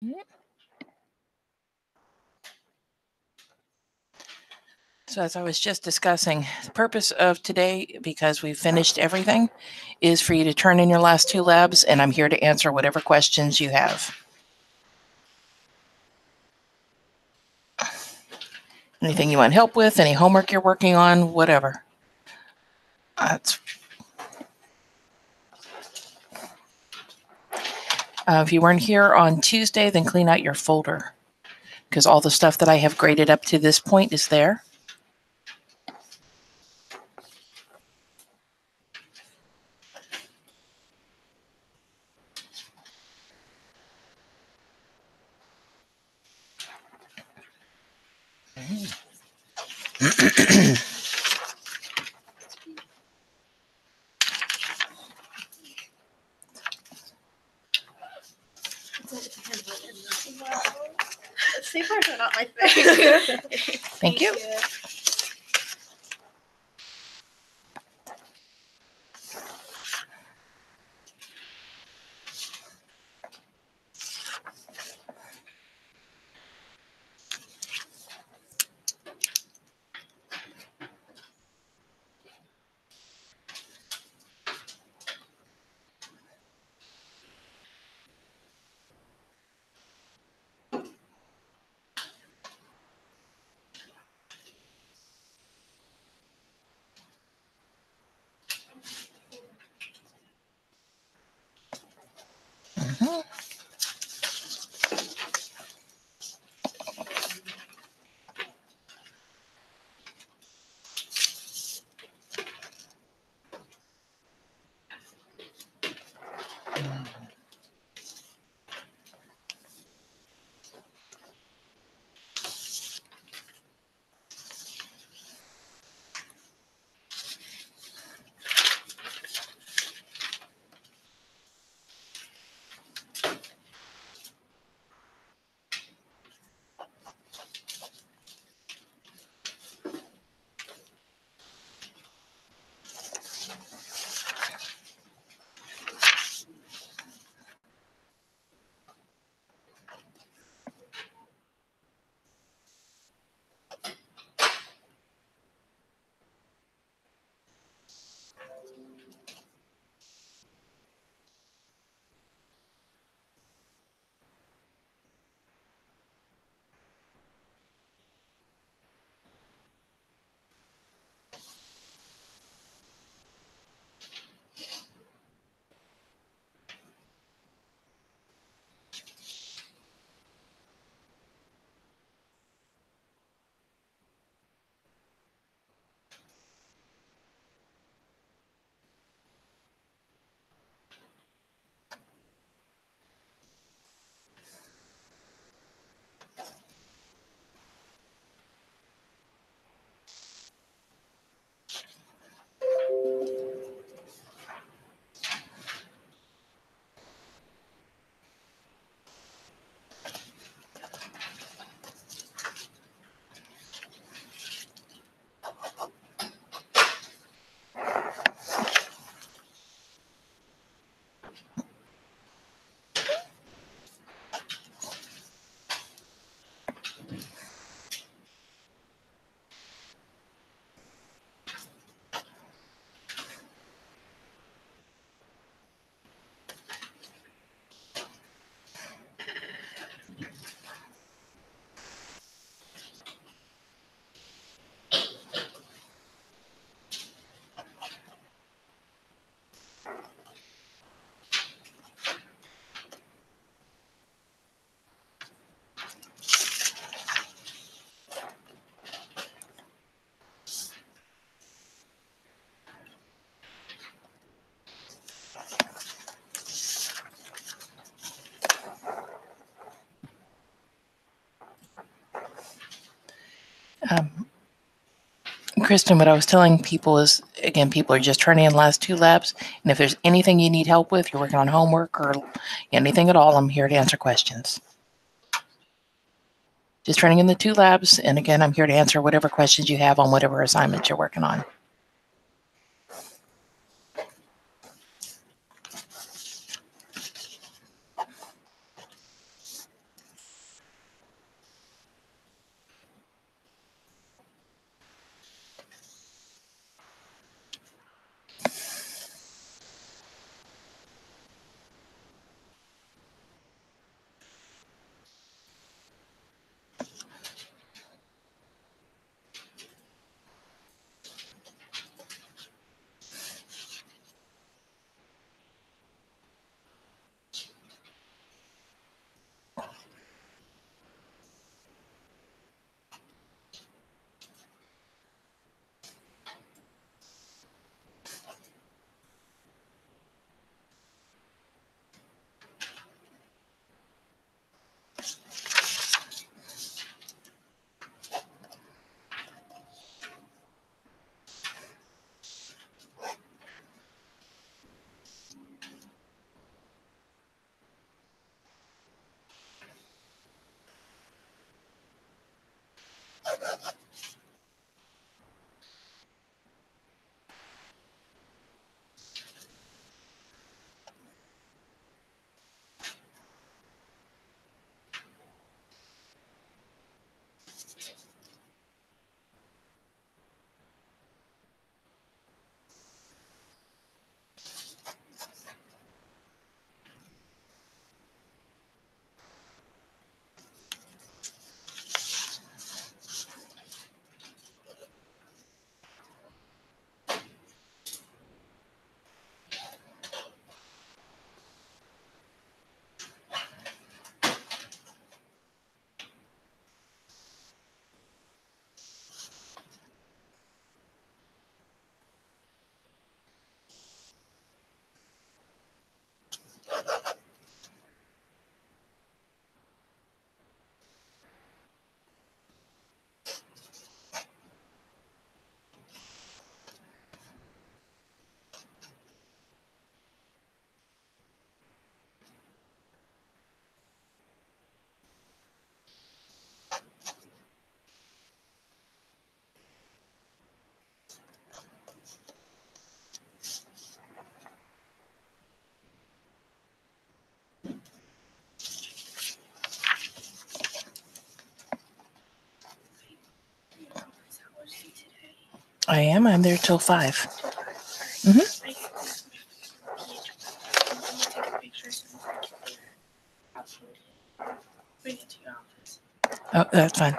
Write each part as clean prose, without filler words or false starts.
Mhm. So as I was just discussing, the purpose of today, because we've finished everything, is for you to turn in your last two labs, and I'm here to answer whatever questions you have. Anything you want help with, any homework you're working on, whatever. If you weren't here on Tuesday, then clean out your folder, because all the stuff that I have graded up to this point is there. Sleepers are not my thing. Thank you. Mhm. Kristen, what I was telling people is, again, people are just turning in the last two labs. And if there's anything you need help with, you're working on homework or anything at all, I'm here to answer questions. Just turning in the two labs. And again, I'm here to answer whatever questions you have on whatever assignment you're working on. I am. I'm there till 5. Sorry. Mhm. Take a picture. Bring it to your office. Oh, that's fine.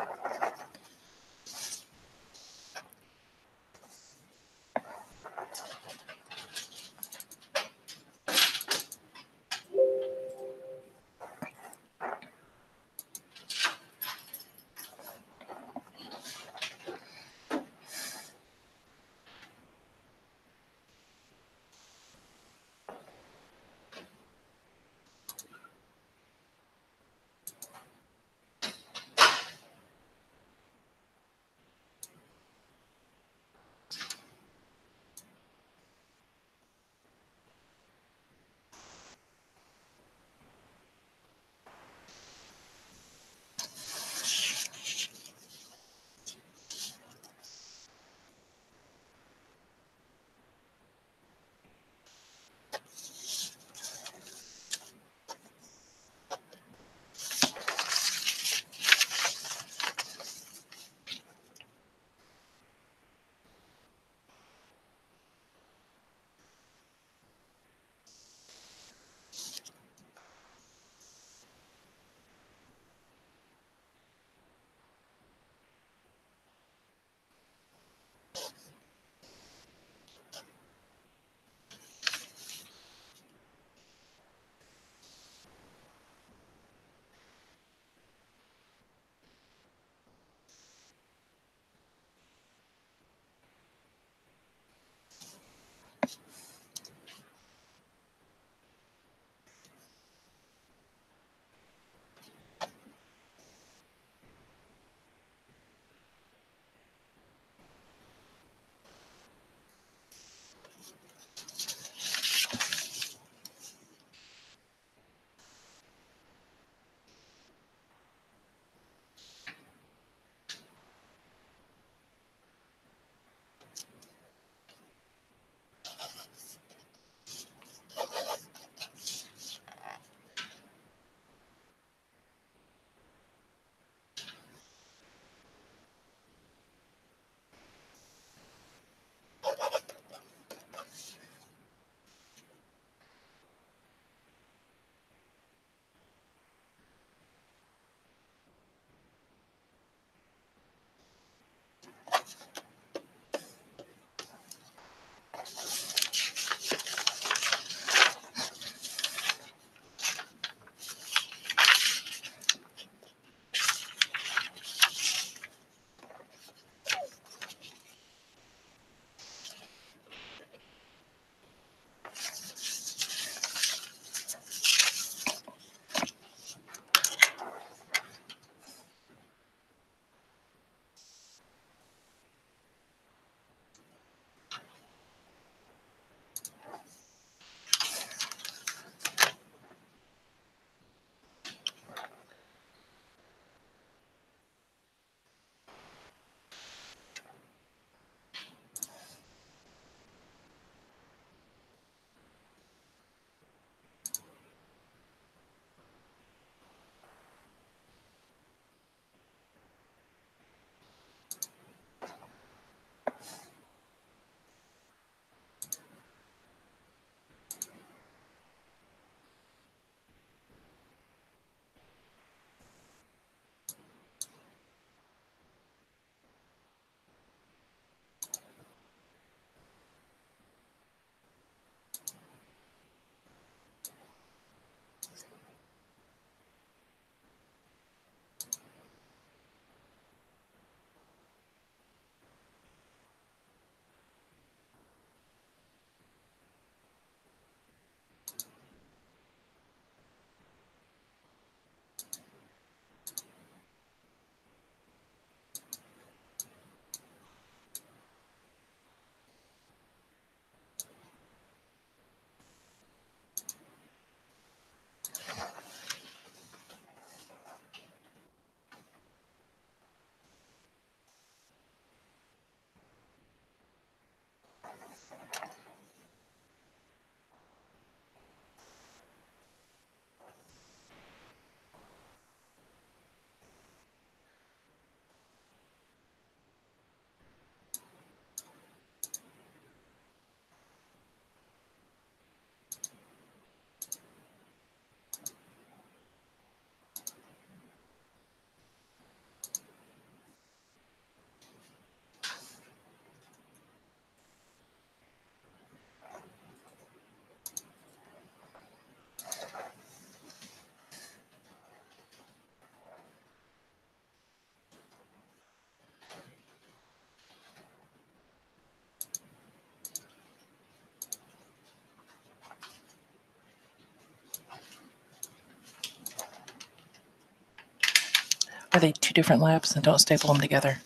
Are they two different labs? And don't staple them together,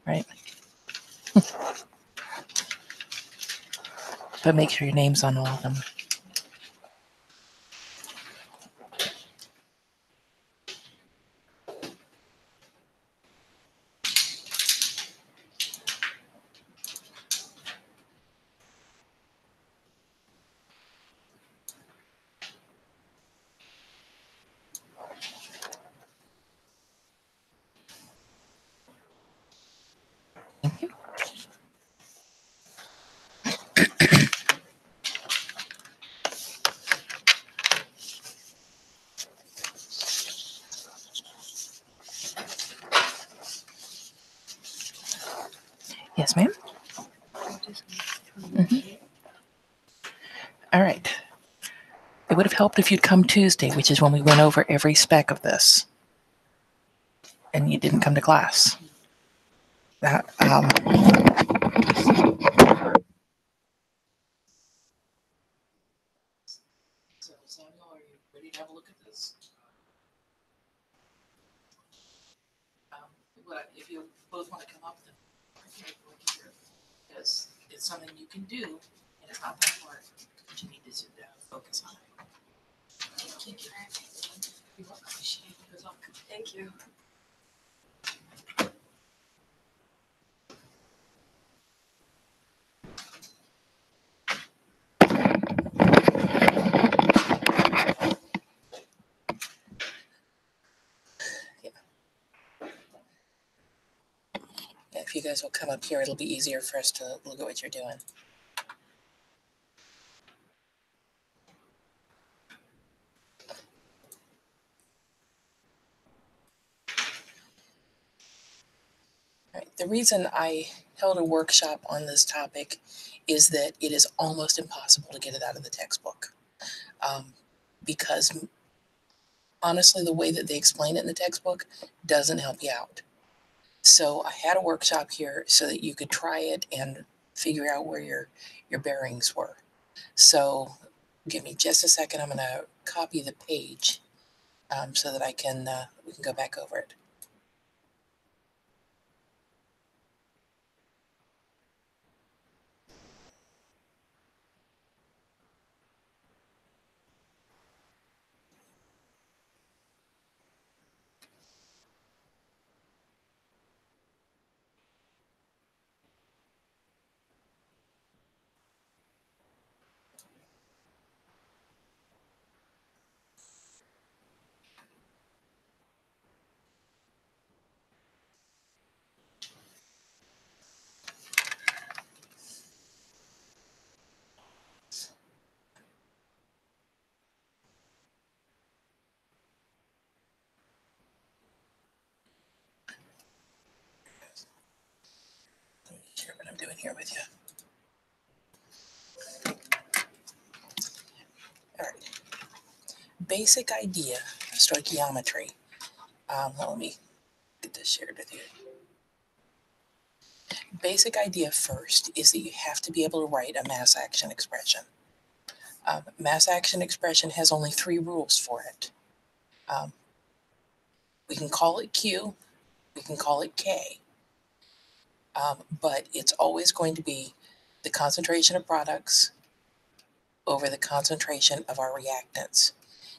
right? But make sure your name's on all of them. Thank you. Yes, ma'am. All right. It would have helped if you'd come Tuesday, which is when we went over every spec of this, and you didn't come to class. That, So, Samuel, are you ready to have a look at this? If you both want to come up, then because it's something you can do, and it's not that hard, but you need to sit down and focus on it. Thank you. You're welcome. Good luck. Thank you. If you guys will come up here, it'll be easier for us to look at what you're doing. All right. The reason I held a workshop on this topic is that it is almost impossible to get it out of the textbook. Because honestly, the way that they explain it in the textbook doesn't help you out. So I had a workshop here so that you could try it and figure out where your bearings were. So give me just a second. I'm going to copy the page so that we can go back over it. Let me share what I'm doing here with you. All right. Basic idea of stoichiometry. Let me get this shared with you. Basic idea first is that you have to be able to write a mass action expression. Mass action expression has only 3 rules for it. We can call it Q, we can call it K, but it's always going to be the concentration of products over the concentration of our reactants.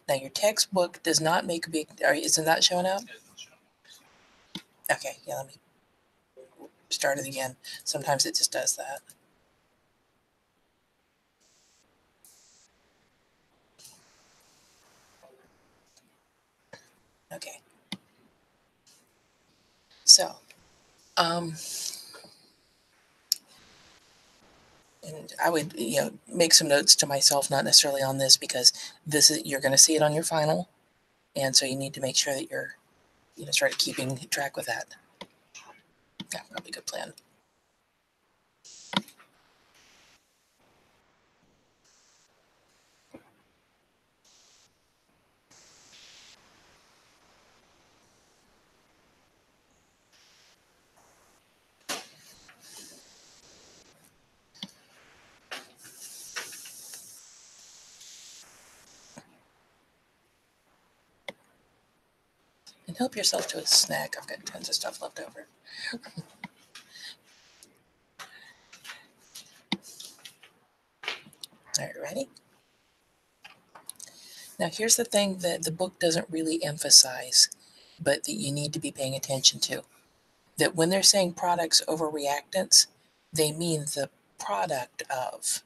Now, your textbook does not make a big, is it not showing up? Okay, yeah, let me start it again. Sometimes it just does that. Okay. So, and I would, make some notes to myself, not necessarily on this, because you're going to see it on your final, and so you need to make sure that you're, sort of keeping track with that. Yeah, probably a good plan. And help yourself to a snack. I've got tons of stuff left over. All right, ready? Now here's the thing that the book doesn't really emphasize, but that you need to be paying attention to. That when they're saying products over reactants, they mean the product of,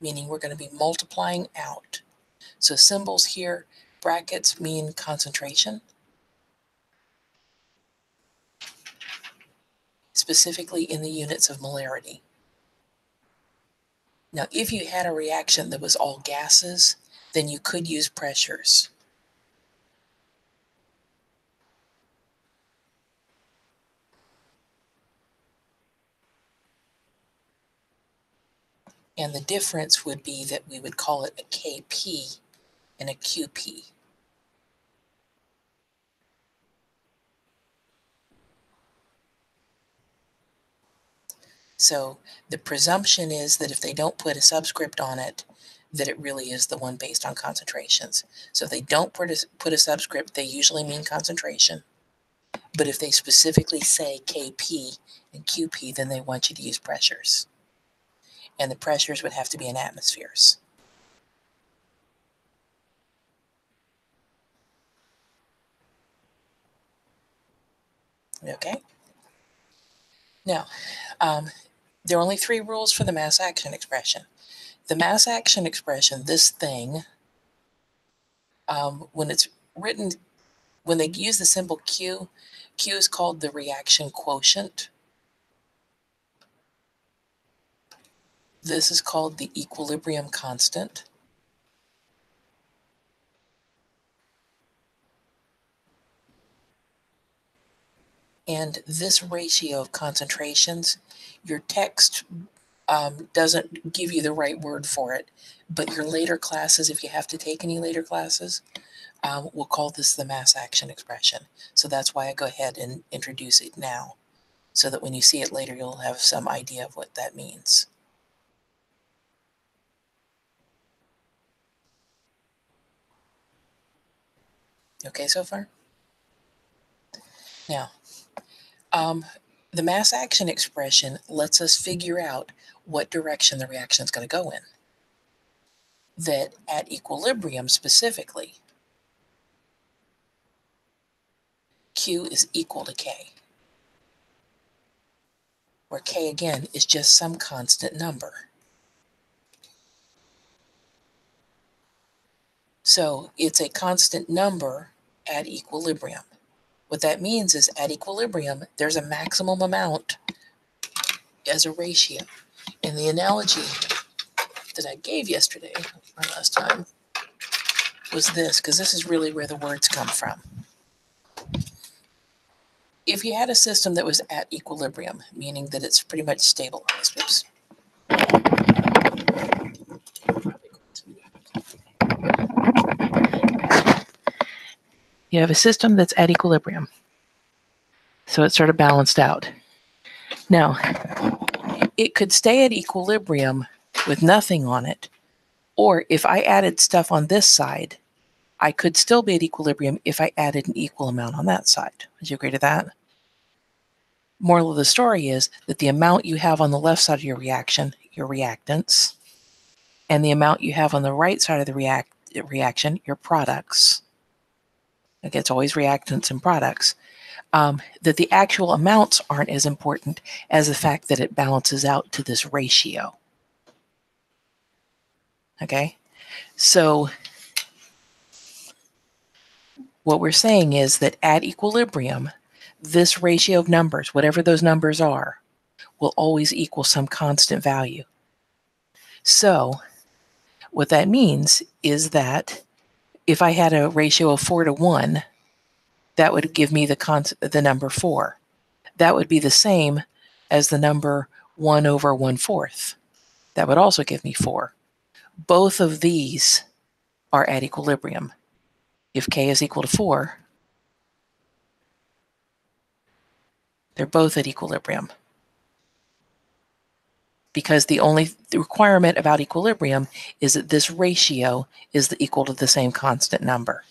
meaning we're going to be multiplying out. So symbols here, brackets mean concentration, specifically in the units of molarity. Now, if you had a reaction that was all gases, then you could use pressures. And the difference would be that we would call it a KP and a QP. So the presumption is that if they don't put a subscript on it, that it really is the one based on concentrations. So if they don't put a subscript, they usually mean concentration. But if they specifically say KP and QP, then they want you to use pressures. And the pressures would have to be in atmospheres. Okay? Now, there are only 3 rules for the mass action expression. The mass action expression, this thing, when it's written, when they use the symbol Q, Q is called the reaction quotient. This is called the equilibrium constant. And this ratio of concentrations, your text doesn't give you the right word for it, but your later classes, if you have to take any later classes, we'll call this the mass action expression. So that's why I go ahead and introduce it now, so that when you see it later, you'll have some idea of what that means. Okay so far? Now, the mass action expression lets us figure out what direction the reaction is going to go in. That at equilibrium specifically, Q is equal to K, where K again is just some constant number. So it's a constant number at equilibrium. What that means is at equilibrium, there's a maximum amount as a ratio. And the analogy that I gave yesterday, or last time, was this, because this is really where the words come from. If you had a system that was at equilibrium, meaning that it's pretty much stabilized, oops. You have a system that's at equilibrium. So it's sort of balanced out. Now, it could stay at equilibrium with nothing on it, or if I added stuff on this side, I could still be at equilibrium if I added an equal amount on that side. Would you agree to that? Moral of the story is that the amount you have on the left side of your reaction, your reactants, and the amount you have on the right side of the reaction, your products, okay, it's always reactants and products, that the actual amounts aren't as important as the fact that it balances out to this ratio. Okay, so what we're saying is that at equilibrium, this ratio of numbers, whatever those numbers are, will always equal some constant value. So what that means is that if I had a ratio of 4 to 1, that would give me the number 4. That would be the same as the number 1 over 1/4. That would also give me 4. Both of these are at equilibrium. If K is equal to 4, they're both at equilibrium. Because the requirement about equilibrium is that this ratio is equal to the same constant number.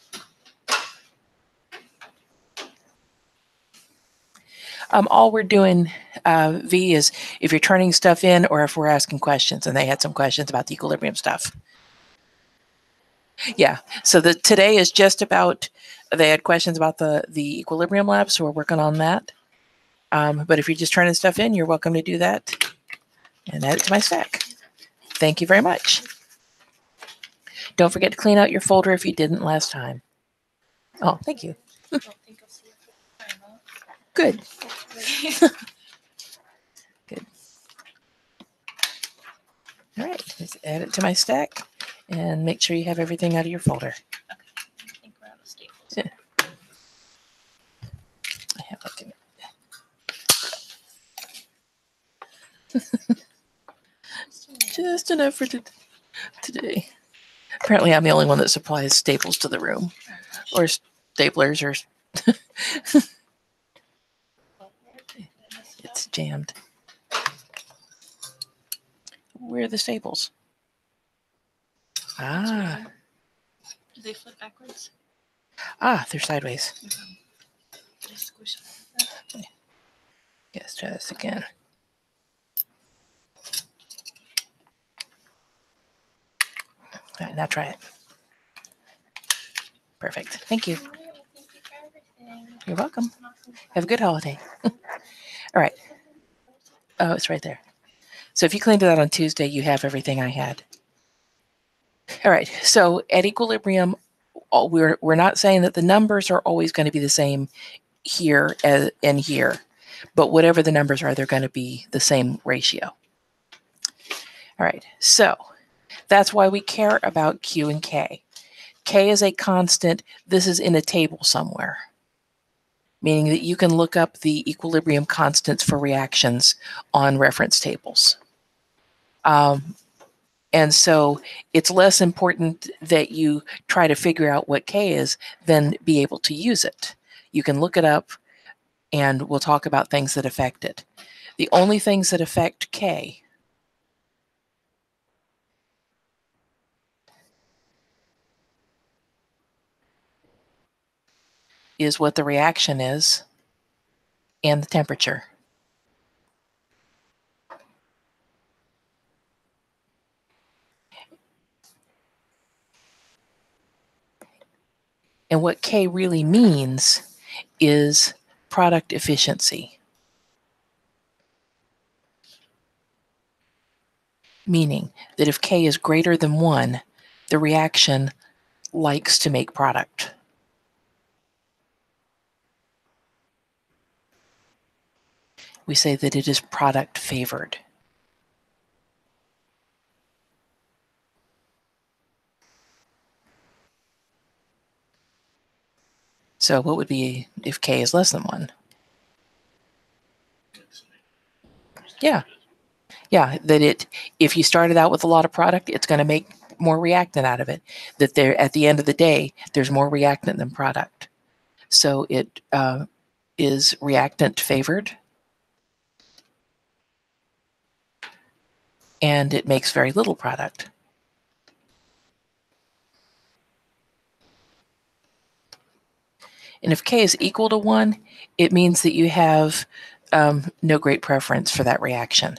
All we're doing, V, is if you're turning stuff in or if we're asking questions, and they had some questions about the equilibrium stuff. Yeah, so today is just about, they had questions about the equilibrium lab, so we're working on that. But if you're just turning stuff in, you're welcome to do that and add it to my stack. Thank you very much. Don't forget to clean out your folder if you didn't last time. Oh, thank you. Don't think I'll see it. I know. Good. Good. All right, let's add it to my stack and make sure you have everything out of your folder. I think we're out of staples. Yeah. I have like just enough for today. Apparently, I'm the only one that supplies staples to the room, or staplers, or it's jammed. Where are the staples? Ah, Do they flip backwards? they're sideways. They squish them. Yes, try this again. All right, now try it. Perfect. Thank you. Thank you for everything. You're welcome. Have a good holiday. All right. Oh, it's right there. So if you cleaned it out on Tuesday, you have everything I had. All right. So at equilibrium, we're not saying that the numbers are always going to be the same here and here, but whatever the numbers are, they're going to be the same ratio. All right. So that's why we care about Q and K. K is a constant. This is in a table somewhere, meaning that you can look up the equilibrium constants for reactions on reference tables. And so it's less important that you try to figure out what K is than be able to use it. You can look it up, and we'll talk about things that affect it. The only things that affect K is what the reaction is and the temperature. And what K really means is product efficiency. Meaning that if K is greater than 1, the reaction likes to make product. We say that it is product favored. So what would be if K is less than 1? Yeah. Yeah, that if you started out with a lot of product, it's going to make more reactant out of it. That there, at the end of the day, there's more reactant than product. So it is reactant favored. And it makes very little product. And if K is equal to 1, it means that you have no great preference for that reaction.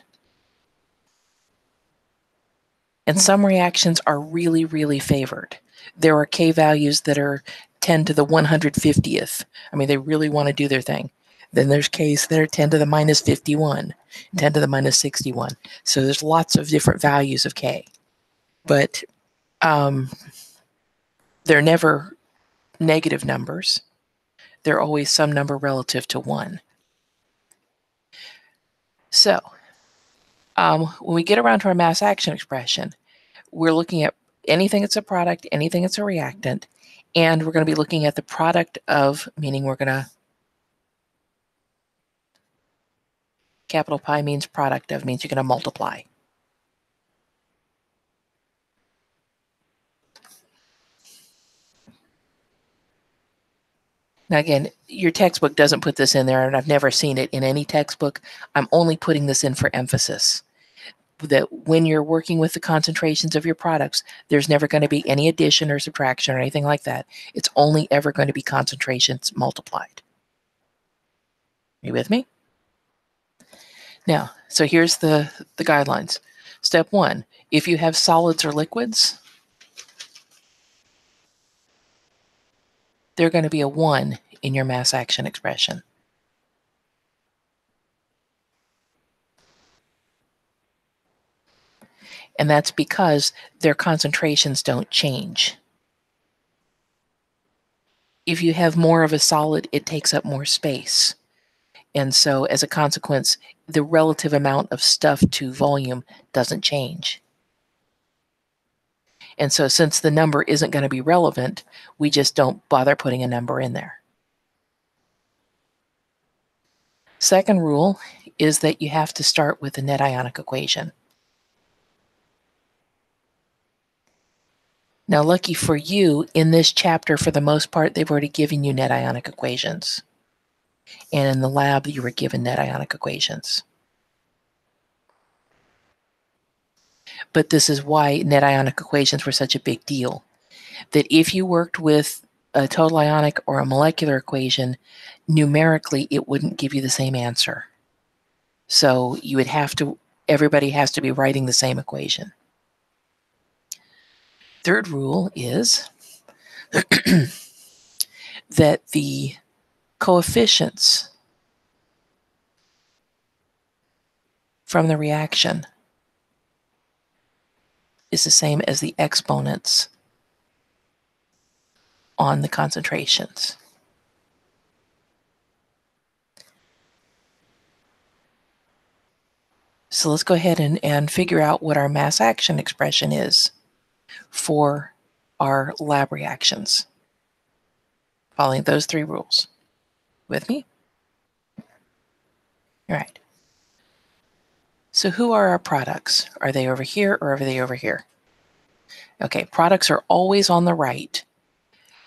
And some reactions are really, really favored. There are K values that are 10 to the 150th. I mean, they really want to do their thing. Then there's Ks that are 10 to the minus 51, 10 to the minus 61. So there's lots of different values of K. But they're never negative numbers. They're always some number relative to 1. So when we get around to our mass action expression, we're looking at anything that's a product, anything that's a reactant, and we're going to be looking at the product of, meaning we're going to, capital Pi means product of, means you're going to multiply. Now again, your textbook doesn't put this in there, and I've never seen it in any textbook. I'm only putting this in for emphasis. That when you're working with the concentrations of your products, there's never going to be any addition or subtraction or anything like that. It's only ever going to be concentrations multiplied. Are you with me? Now, so here's the guidelines. Step 1, if you have solids or liquids, they're going to be a 1 in your mass action expression. And that's because their concentrations don't change. If you have more of a solid, it takes up more space. And so as a consequence, the relative amount of stuff to volume doesn't change. And so since the number isn't going to be relevant, we just don't bother putting a number in there. Second rule is that you have to start with the net ionic equation. Now, lucky for you, in this chapter, for the most part, they've already given you net ionic equations. And in the lab, you were given net ionic equations. But this is why net ionic equations were such a big deal. That if you worked with a total ionic or a molecular equation, numerically, it wouldn't give you the same answer. So you would have to, everybody has to be writing the same equation. Third rule is that the coefficients from the reaction is the same as the exponents on the concentrations. So let's go ahead and figure out what our mass action expression is for our lab reactions, following those 3 rules. With me? All right. So who are our products? Are they over here or are they over here? Okay, products are always on the right,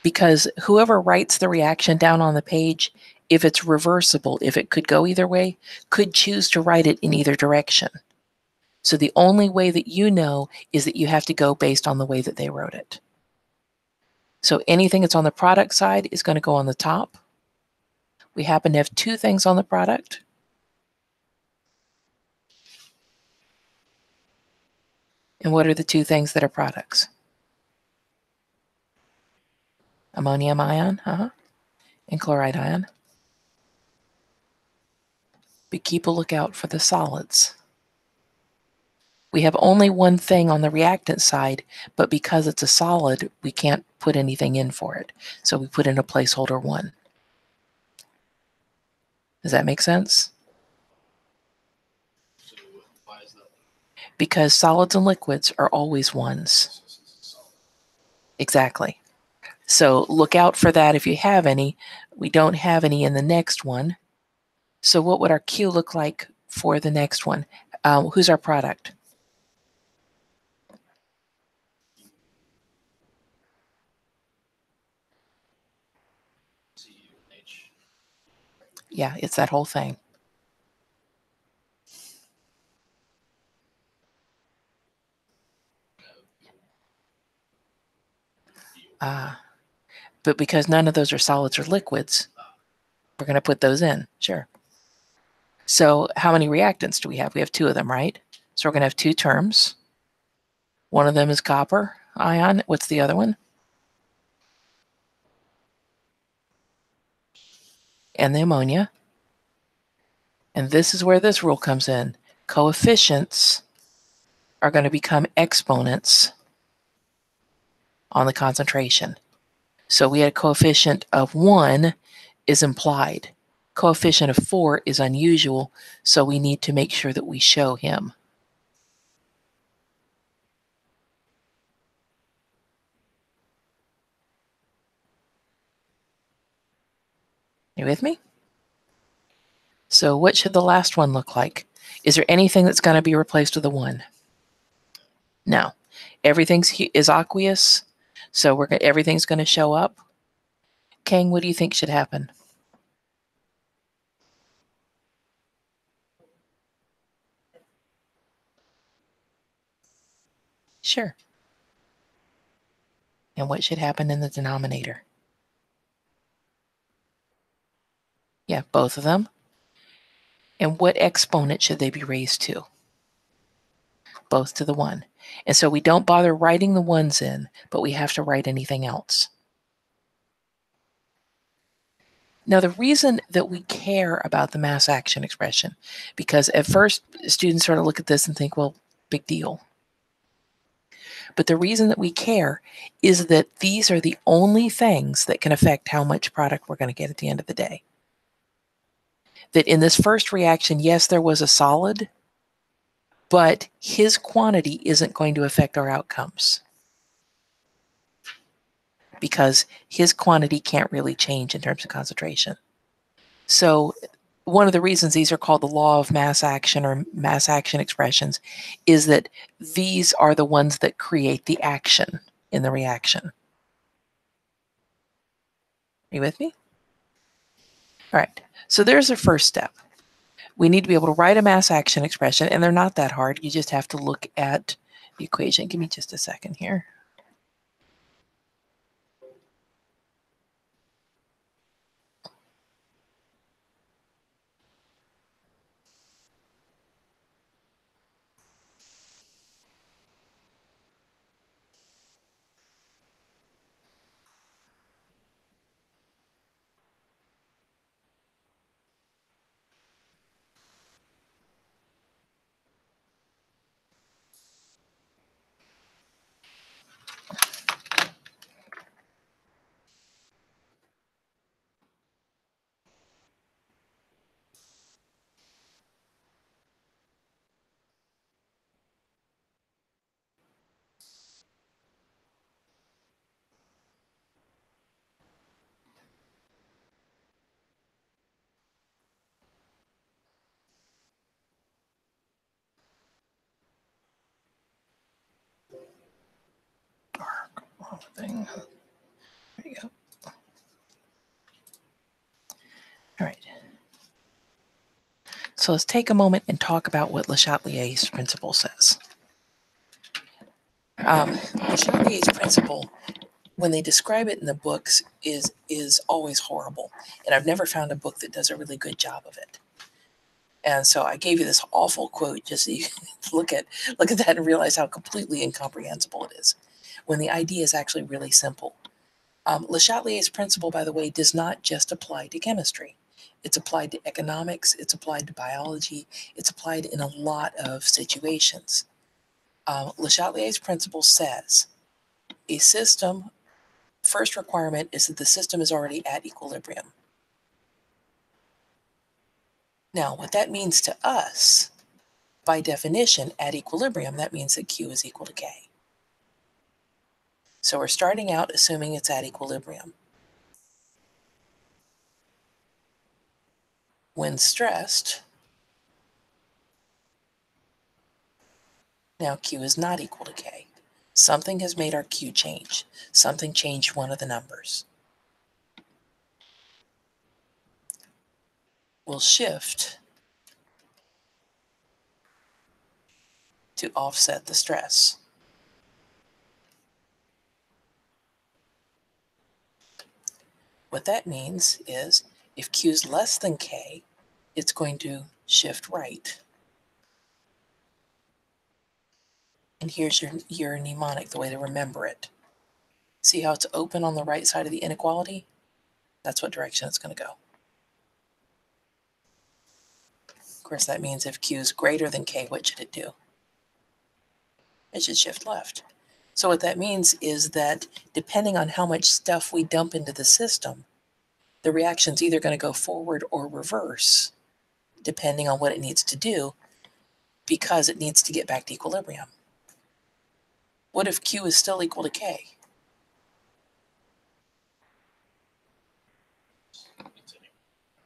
because whoever writes the reaction down on the page, if it's reversible, if it could go either way, could choose to write it in either direction. So the only way that you know is that you have to go based on the way that they wrote it. So anything that's on the product side is going to go on the top. We happen to have 2 things on the product. And what are the 2 things that are products? Ammonium ion, and chloride ion. But keep a lookout for the solids. We have only 1 thing on the reactant side, but because it's a solid, we can't put anything in for it. So we put in a placeholder 1. Does that make sense? So why is that? Because solids and liquids are always 1s. Exactly. So look out for that if you have any. We don't have any in the next one. So what would our Q look like for the next one? Who's our product? CH. Yeah, it's that whole thing. But because none of those are solids or liquids, we're going to put those in. Sure. So how many reactants do we have? We have 2 of them, right? So we're going to have 2 terms. One of them is copper ion. What's the other one? And the ammonia. And this is where this rule comes in. Coefficients are going to become exponents on the concentration. So we had a coefficient of 1 is implied. Coefficient of 4 is unusual, so we need to make sure that we show him. You with me? So what should the last one look like? Is there anything that's going to be replaced with a 1? No. Everything's is aqueous, so everything's going to show up. Kang, what do you think should happen? Sure. And what should happen in the denominator? Yeah, both of them. And what exponent should they be raised to? Both to the 1. And so we don't bother writing the 1's in, but we have to write anything else. Now, the reason that we care about the mass action expression, because at first students sort of look at this and think, well, big deal. But the reason that we care is that these are the only things that can affect how much product we're going to get at the end of the day. That in this first reaction, yes, there was a solid, but his quantity isn't going to affect our outcomes because his quantity can't really change in terms of concentration. So one of the reasons these are called the law of mass action or mass action expressions is that these are the ones that create the action in the reaction. Are you with me? All right, so there's the first step. We need to be able to write a mass action expression, and they're not that hard. You just have to look at the equation. Give me just a second here. Wrong thing. There you go. All right. So let's take a moment and talk about what Le Chatelier's principle says. Le Chatelier's principle, when they describe it in the books, is always horrible. And I've never found a book that does a really good job of it. And so I gave you this awful quote just so you can look at that and realize how completely incomprehensible it is, when the idea is actually really simple. Le Chatelier's principle, by the way, does not just apply to chemistry. It's applied to economics, it's applied to biology, it's applied in a lot of situations. Le Chatelier's principle says a system, first requirement is that the system is already at equilibrium. Now, what that means to us, by definition, at equilibrium, that means that Q is equal to K. So we're starting out assuming it's at equilibrium. When stressed, now Q is not equal to K. Something has made our Q change. Something changed one of the numbers. We'll shift to offset the stress. What that means is if Q is less than K, it's going to shift right. And here's your mnemonic, the way to remember it. See how it's open on the right side of the inequality? That's what direction it's going to go. Of course, that means if Q is greater than K, what should it do? It should shift left. So what that means is that depending on how much stuff we dump into the system, the reaction's either going to go forward or reverse, depending on what it needs to do, because it needs to get back to equilibrium. What if Q is still equal to K?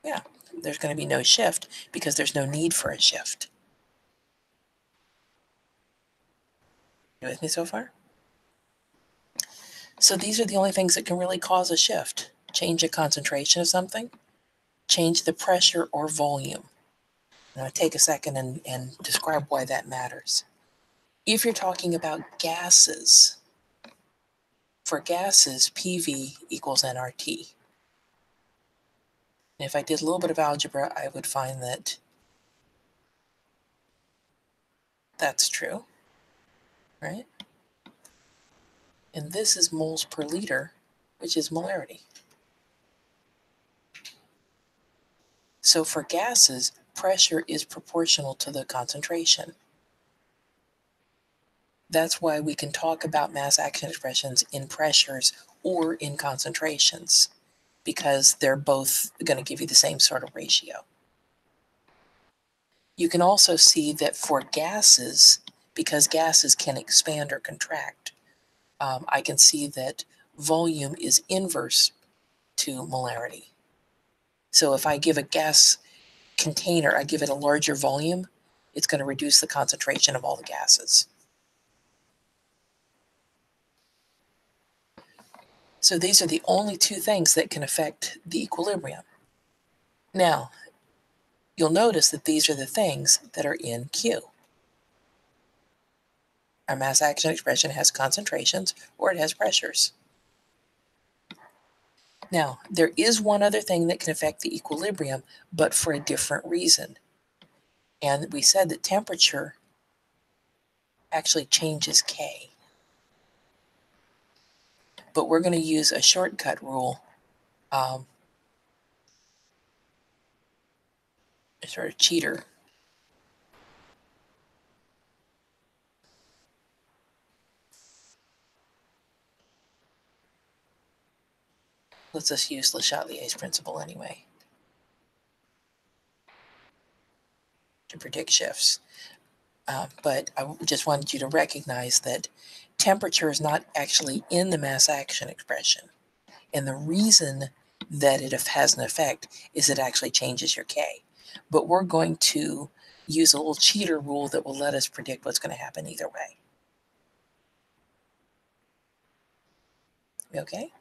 Yeah, there's going to be no shift because there's no need for a shift. You with me so far? So these are the only things that can really cause a shift. Change the concentration of something, change the pressure or volume. I'm going to take a second and describe why that matters. If you're talking about gases, for gases, PV equals nRT. And if I did a little bit of algebra, I would find that That's true, right? And this is moles per liter, which is molarity. So for gases, pressure is proportional to the concentration. That's why we can talk about mass action expressions in pressures or in concentrations, because they're both going to give you the same sort of ratio. You can also see that for gases, because gases can expand or contract, I can see that volume is inverse to molarity. So if I give a gas container, I give it a larger volume, it's going to reduce the concentration of all the gases. So these are the only two things that can affect the equilibrium. Now, you'll notice that these are the things that are in Q. Our mass action expression has concentrations or it has pressures. Now, there is one other thing that can affect the equilibrium, but for a different reason. And we said that temperature actually changes K. But we're going to use a shortcut rule, a sort of cheater. Let's just use Le Chatelier's principle anyway to predict shifts. But I just wanted you to recognize that temperature is not actually in the mass action expression. And the reason that it has an effect is it actually changes your K. But we're going to use a little cheater rule that will let us predict what's going to happen either way. Okay?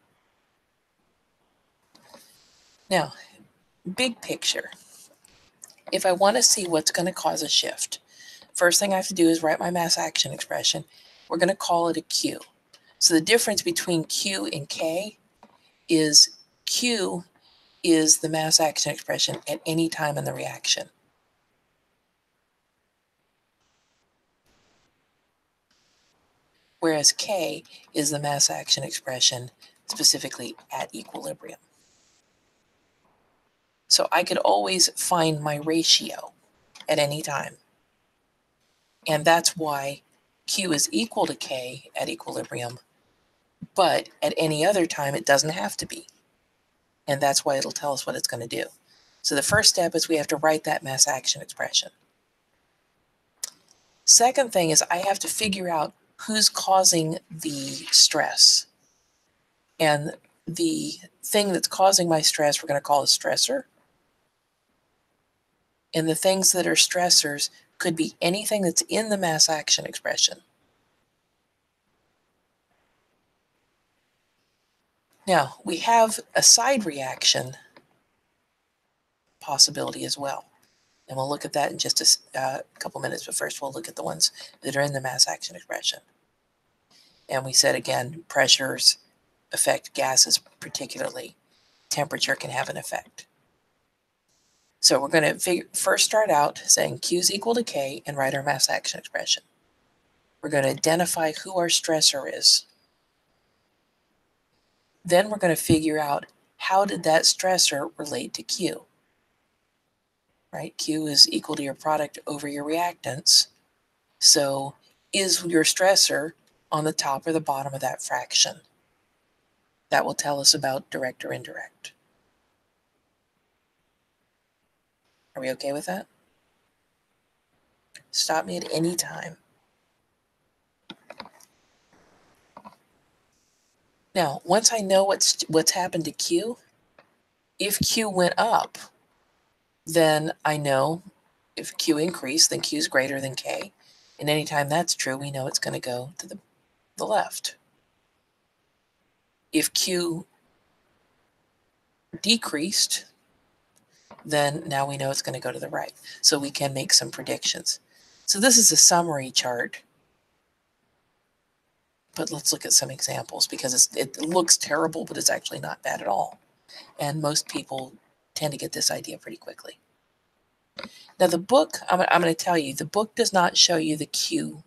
Now, big picture. If I want to see what's going to cause a shift, first thing I have to do is write my mass action expression. We're going to call it a Q. So the difference between Q and K is Q is the mass action expression at any time in the reaction. Whereas K is the mass action expression specifically at equilibrium. So I could always find my ratio at any time. And that's why Q is equal to K at equilibrium, but at any other time it doesn't have to be. And that's why it'll tell us what it's going to do. So the first step is we have to write that mass action expression. Second thing is I have to figure out who's causing the stress. And the thing that's causing my stress, we're going to call a stressor. And the things that are stressors could be anything that's in the mass action expression. Now, we have a side reaction possibility as well. And we'll look at that in just a couple minutes, but first we'll look at the ones that are in the mass action expression. And we said again, pressures affect gases particularly. Temperature can have an effect. So we're going to first start out saying Q is equal to K and write our mass action expression. We're going to identify who our stressor is. Then we're going to figure out how did that stressor relate to Q. Right? Q is equal to your product over your reactants. So is your stressor on the top or the bottom of that fraction? That will tell us about direct or indirect. Are we okay with that? Stop me at any time. Now, once I know what's happened to Q, if Q went up, then I know if Q increased, then Q is greater than K. And anytime that's true, we know it's going to go to the left. If Q decreased, then now we know it's going to go to the right. So we can make some predictions. So this is a summary chart. But let's look at some examples because it looks terrible, but it's actually not bad at all. And most people tend to get this idea pretty quickly. Now the book, I'm going to tell you, the book does not show you the Q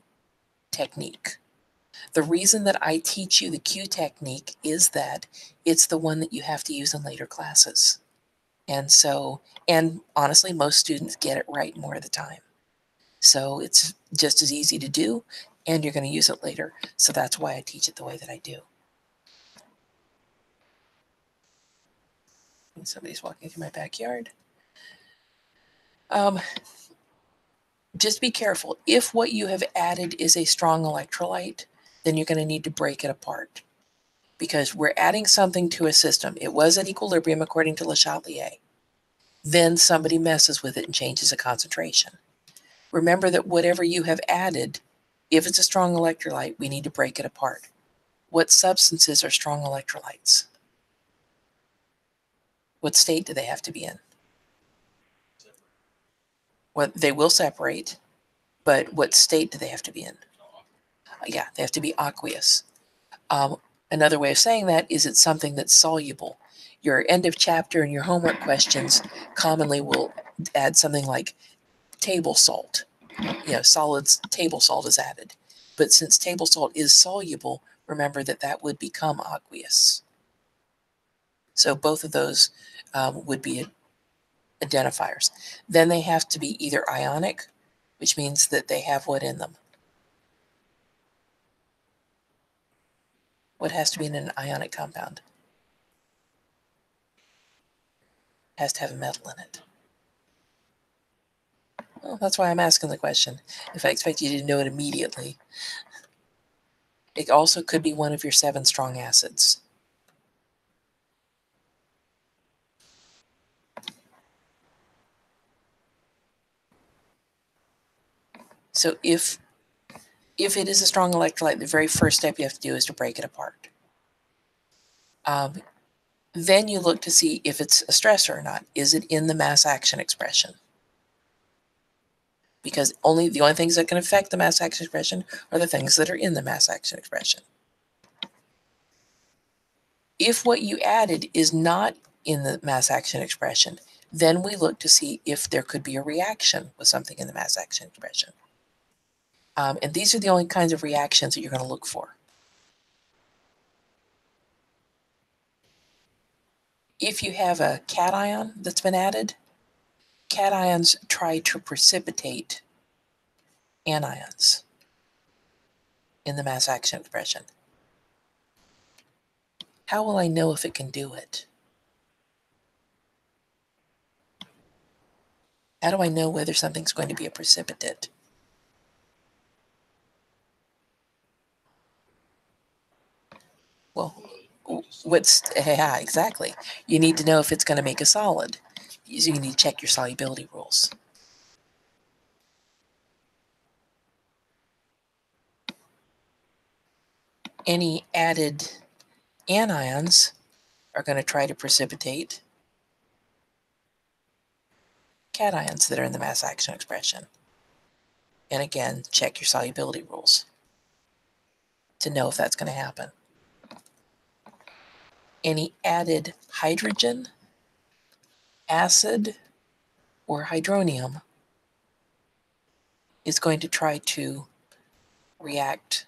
technique. The reason that I teach you the Q technique is that it's the one that you have to use in later classes. And honestly, most students get it right more of the time. So it's just as easy to do, and you're going to use it later. So that's why I teach it the way that I do. And somebody's walking through my backyard. Just be careful. If what you have added is a strong electrolyte, then you're going to need to break it apart. Because we're adding something to a system. It was at equilibrium according to Le Chatelier. Then somebody messes with it and changes the concentration. Remember that whatever you have added, if it's a strong electrolyte, we need to break it apart. What substances are strong electrolytes? What state do they have to be in? Well, they will separate, but what state do they have to be in? Yeah, they have to be aqueous. Another way of saying that is it's something that's soluble. Your end of chapter and your homework questions commonly will add something like table salt. Solids, table salt is added. But since table salt is soluble, remember that that would become aqueous. So both of those would be identifiers. Then they have to be either ionic, which means that they have what in them? What has to be in an ionic compound? It has to have a metal in it. Well, that's why I'm asking the question. If I expect you to know it immediately. It also could be one of your 7 strong acids. So if it is a strong electrolyte, the very first step you have to do is to break it apart. Then you look to see if it's a stressor or not. Is it in the mass action expression? Because the only things that can affect the mass action expression are the things that are in the mass action expression. If what you added is not in the mass action expression, then we look to see if there could be a reaction with something in the mass action expression. And these are the only kinds of reactions that you're going to look for. If you have a cation that's been added, cations try to precipitate anions in the mass action expression. How will I know if it can do it? How do I know whether something's going to be a precipitate? Well, yeah, exactly. You need to know if it's going to make a solid. So you need to check your solubility rules. Any added anions are going to try to precipitate cations that are in the mass action expression. And again, check your solubility rules to know if that's going to happen. Any added hydrogen, acid, or hydronium is going to try to react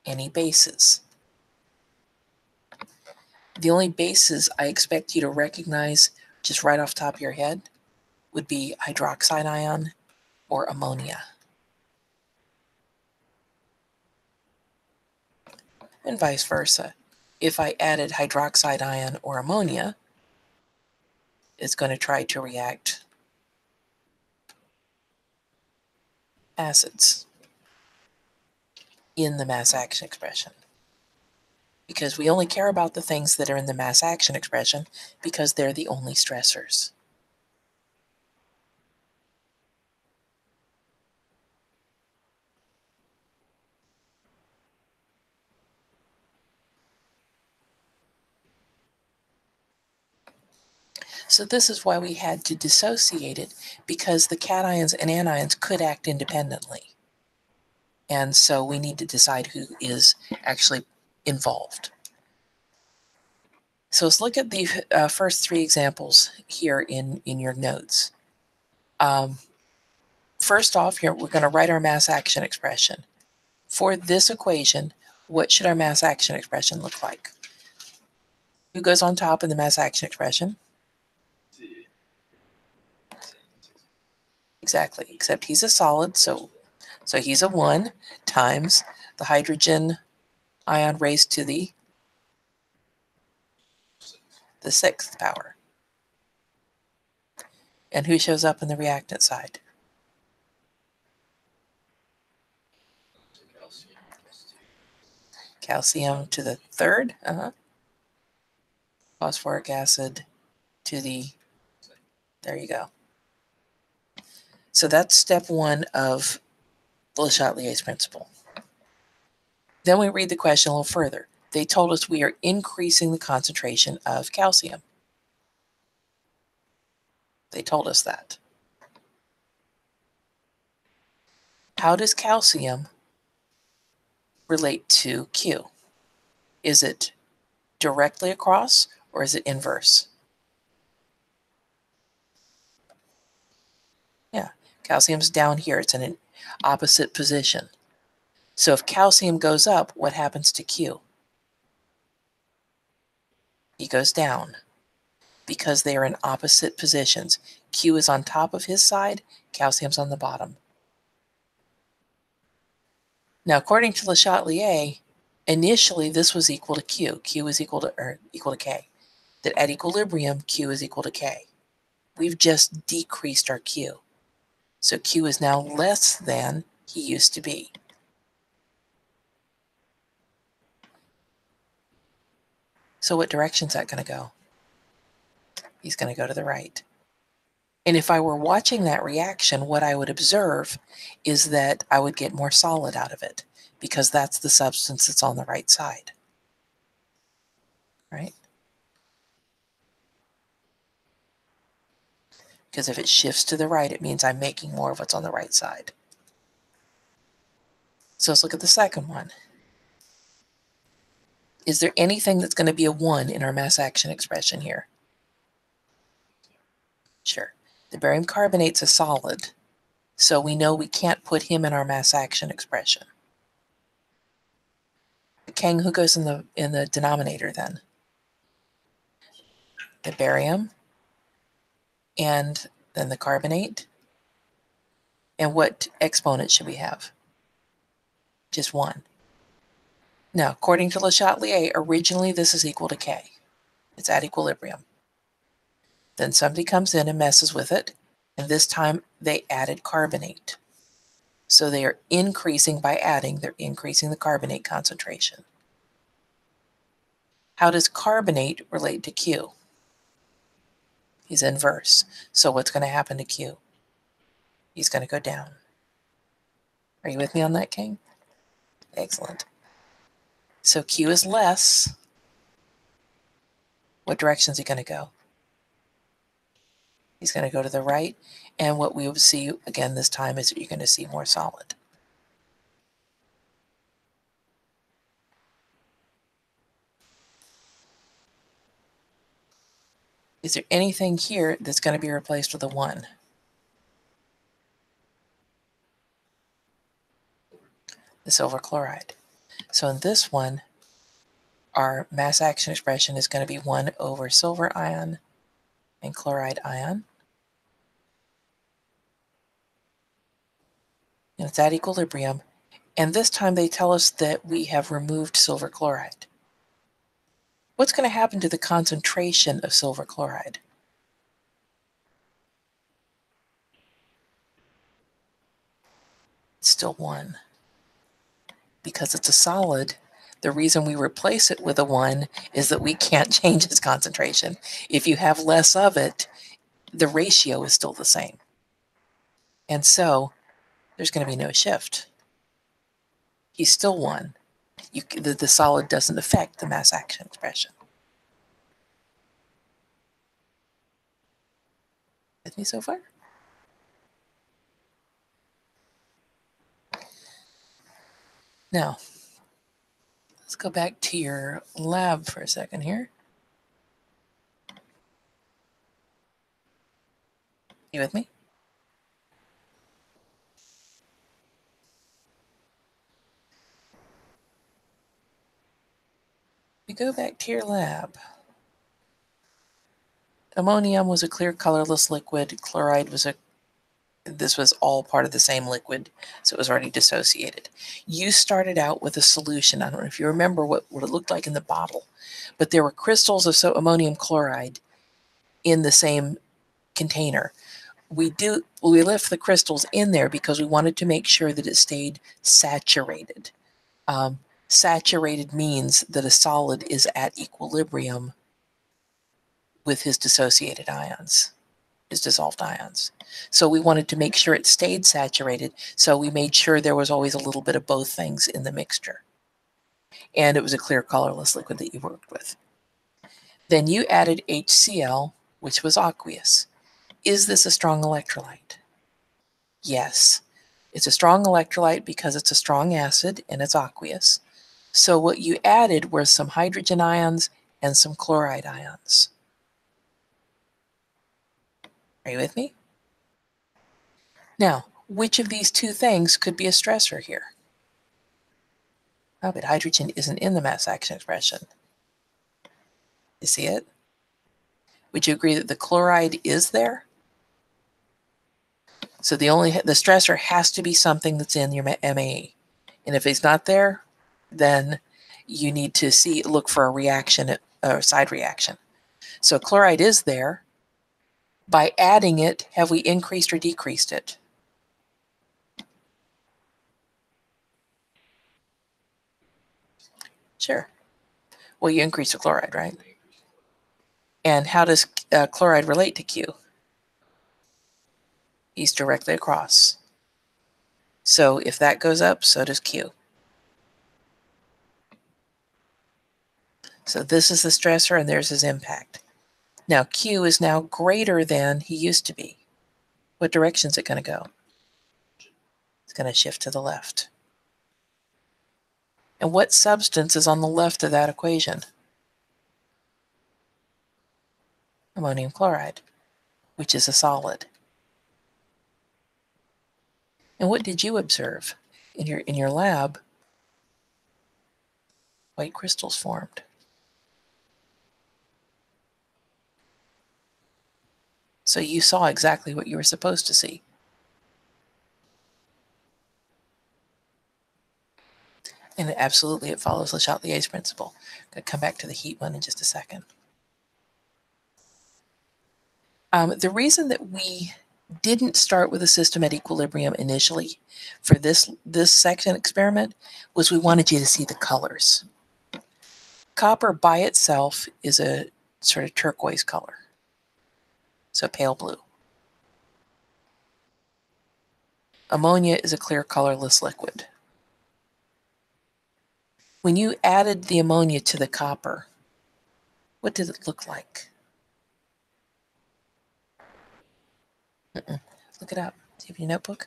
any bases. The only bases I expect you to recognize just right off the top of your head would be hydroxide ion or ammonia. And vice versa. If I added hydroxide ion or ammonia, it's going to try to react acids in the mass action expression. Because we only care about the things that are in the mass action expression because they're the only stressors. So this is why we had to dissociate it, because the cations and anions could act independently. And so we need to decide who is actually involved. So let's look at the first 3 examples here in your notes. first off here, we're going to write our mass action expression. For this equation, what should our mass action expression look like? Who goes on top in the mass action expression? Exactly, except he's a solid, so he's a 1 times the hydrogen ion raised to the 6th power. And who shows up in the reactant side? Calcium to the 3rd. Phosphoric acid to the, there you go. So that's step 1 of Le Chatelier's principle. Then we read the question a little further. They told us we are increasing the concentration of calcium. They told us that. How does calcium relate to Q? Is it directly across or is it inverse? Yeah, calcium's down here. It's in an opposite position. So if calcium goes up, what happens to Q? He goes down because they are in opposite positions. Q is on top of his side, calcium's on the bottom. Now, according to Le Chatelier, initially this was equal to Q. Q is equal to K. That at equilibrium, Q is equal to K. We've just decreased our Q. So Q is now less than he used to be. So what direction is that going to go? He's going to go to the right. And if I were watching that reaction, what I would observe is that I would get more solid out of it because that's the substance that's on the right side. Right? Because if it shifts to the right, it means I'm making more of what's on the right side. So let's look at the second one. Is there anything that's going to be a 1 in our mass action expression here? Sure. The barium carbonate's a solid, so we know we can't put him in our mass action expression. Kang, who goes in the denominator then? The barium, and then the carbonate. And what exponent should we have? Just 1. Now, according to Le Chatelier, originally this is equal to K. It's at equilibrium. Then somebody comes in and messes with it, and this time they added carbonate. So they are increasing by adding, they're increasing the carbonate concentration. How does carbonate relate to Q? He's inverse. So what's going to happen to Q? He's going to go down. Are you with me on that, King? Excellent. So Q is less. What direction is he going to go? He's going to go to the right. And what we will see again this time is that you're going to see more solid. Is there anything here that's going to be replaced with a 1? The silver chloride. So in this one, our mass action expression is going to be 1 over silver ion and chloride ion. And it's at equilibrium. And this time they tell us that we have removed silver chloride. What's going to happen to the concentration of silver chloride? It's still 1. Because it's a solid, the reason we replace it with a 1 is that we can't change its concentration. If you have less of it, the ratio is still the same. And so there's going to be no shift. He's still 1. The solid doesn't affect the mass action expression. With me so far? Now, let's go back to your lab for a second here. You with me? you go back to your lab, ammonium was a clear colorless liquid. Chloride was this was all part of the same liquid, so it was already dissociated. You started out with a solution. I don't know if you remember what it looked like in the bottle, but there were crystals of ammonium chloride in the same container. We left the crystals in there because we wanted to make sure that it stayed saturated. Saturated means that a solid is at equilibrium with his dissociated ions, his dissolved ions. So we wanted to make sure it stayed saturated, so we made sure there was always a little bit of both things in the mixture. And it was a clear colorless liquid that you worked with. Then you added HCl, which was aqueous. Is this a strong electrolyte? Yes. It's a strong electrolyte because it's a strong acid and it's aqueous. So what you added were some hydrogen ions and some chloride ions. Are you with me? Now, which of these two things could be a stressor here? Oh, but hydrogen isn't in the mass action expression. You see it? Would you agree that the chloride is there? So the stressor has to be something that's in your MAE. And if it's not there, then you need to look for a reaction, or side reaction. So chloride is there. By adding it, have we increased or decreased it? Sure. Well, you increase the chloride, right? And how does chloride relate to Q? He's directly across. So if that goes up, so does Q. So this is the stressor and there's his impact. Now Q is now greater than he used to be. What direction is it going to go? It's going to shift to the left. And what substance is on the left of that equation? Ammonium chloride, which is a solid. And what did you observe? In your lab, white crystals formed. So you saw exactly what you were supposed to see. And absolutely, it follows Le Chatelier's principle. I'm going to come back to the heat one in just a second. The reason that we didn't start with a system at equilibrium initially for this section experiment was we wanted you to see the colors. Copper by itself is a sort of turquoise color, so pale blue. Ammonia is a clear colorless liquid. When you added the ammonia to the copper, what did it look like? Look it up. Do you have your notebook?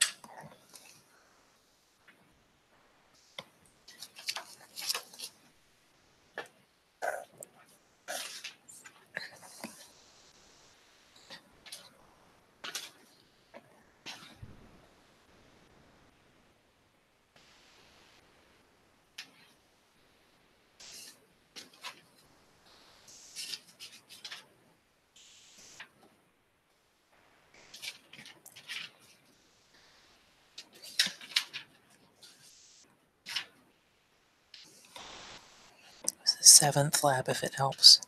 It's the 7th lab, if it helps.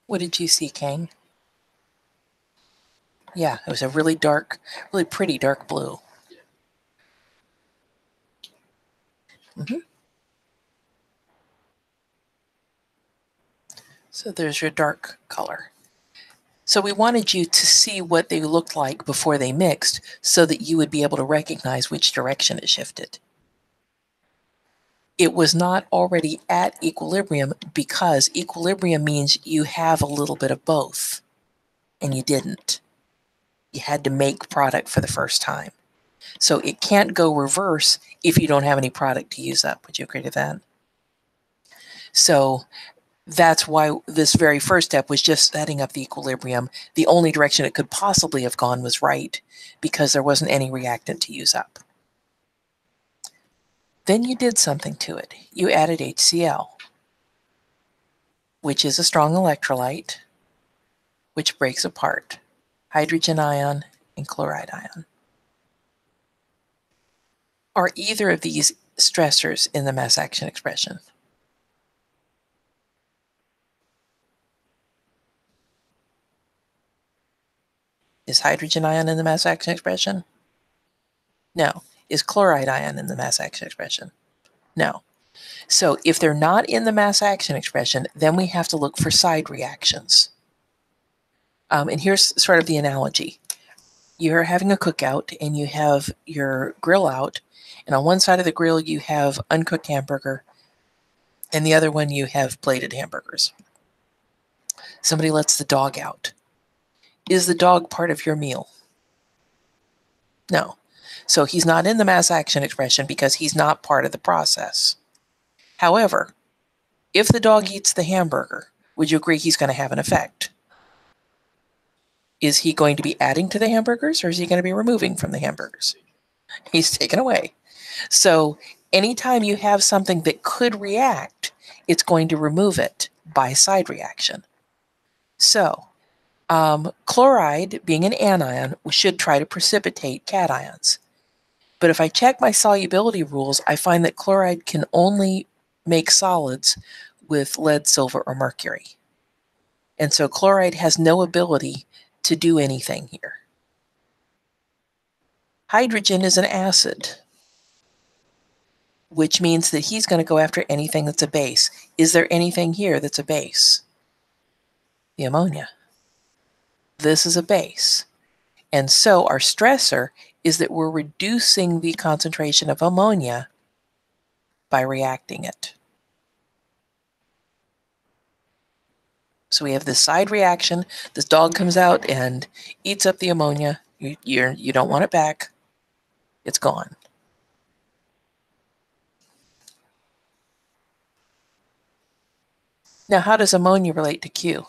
What did you see, Kane? Yeah, it was a really dark, really pretty dark blue. So there's your dark color. So we wanted you to see what they looked like before they mixed so that you would be able to recognize which direction it shifted. It was not already at equilibrium because equilibrium means you have a little bit of both, and you didn't. You had to make product for the first time. So it can't go reverse if you don't have any product to use up. Would you agree to that? So That's why this very first step was just setting up the equilibrium. The only direction it could possibly have gone was right, because there wasn't any reactant to use up. Then you did something to it. You added HCl, which is a strong electrolyte, which breaks apart hydrogen ion and chloride ion. Are either of these stressors in the mass action expression? Is hydrogen ion in the mass action expression? No. Is chloride ion in the mass action expression? No. So if they're not in the mass action expression, then we have to look for side reactions. And here's sort of the analogy. You're having a cookout and you have your grill out, and on one side of the grill you have uncooked hamburger, and the other one you have plated hamburgers. Somebody lets the dog out. Is the dog part of your meal? No. So he's not in the mass action expression because he's not part of the process. However, if the dog eats the hamburger, would you agree he's going to have an effect? Is he going to be adding to the hamburgers, or is he going to be removing from the hamburgers? He's taken away. So anytime you have something that could react, it's going to remove it by side reaction. So chloride, being an anion, should try to precipitate cations. But if I check my solubility rules, I find that chloride can only make solids with lead, silver, or mercury. And so chloride has no ability to do anything here. Hydrogen is an acid, which means that he's going to go after anything that's a base. Is there anything here that's a base? The ammonia. This is a base. And so our stressor is that we're reducing the concentration of ammonia by reacting it. So we have this side reaction. This dog comes out and eats up the ammonia. You don't want it back. It's gone. Now, how does ammonia relate to Q?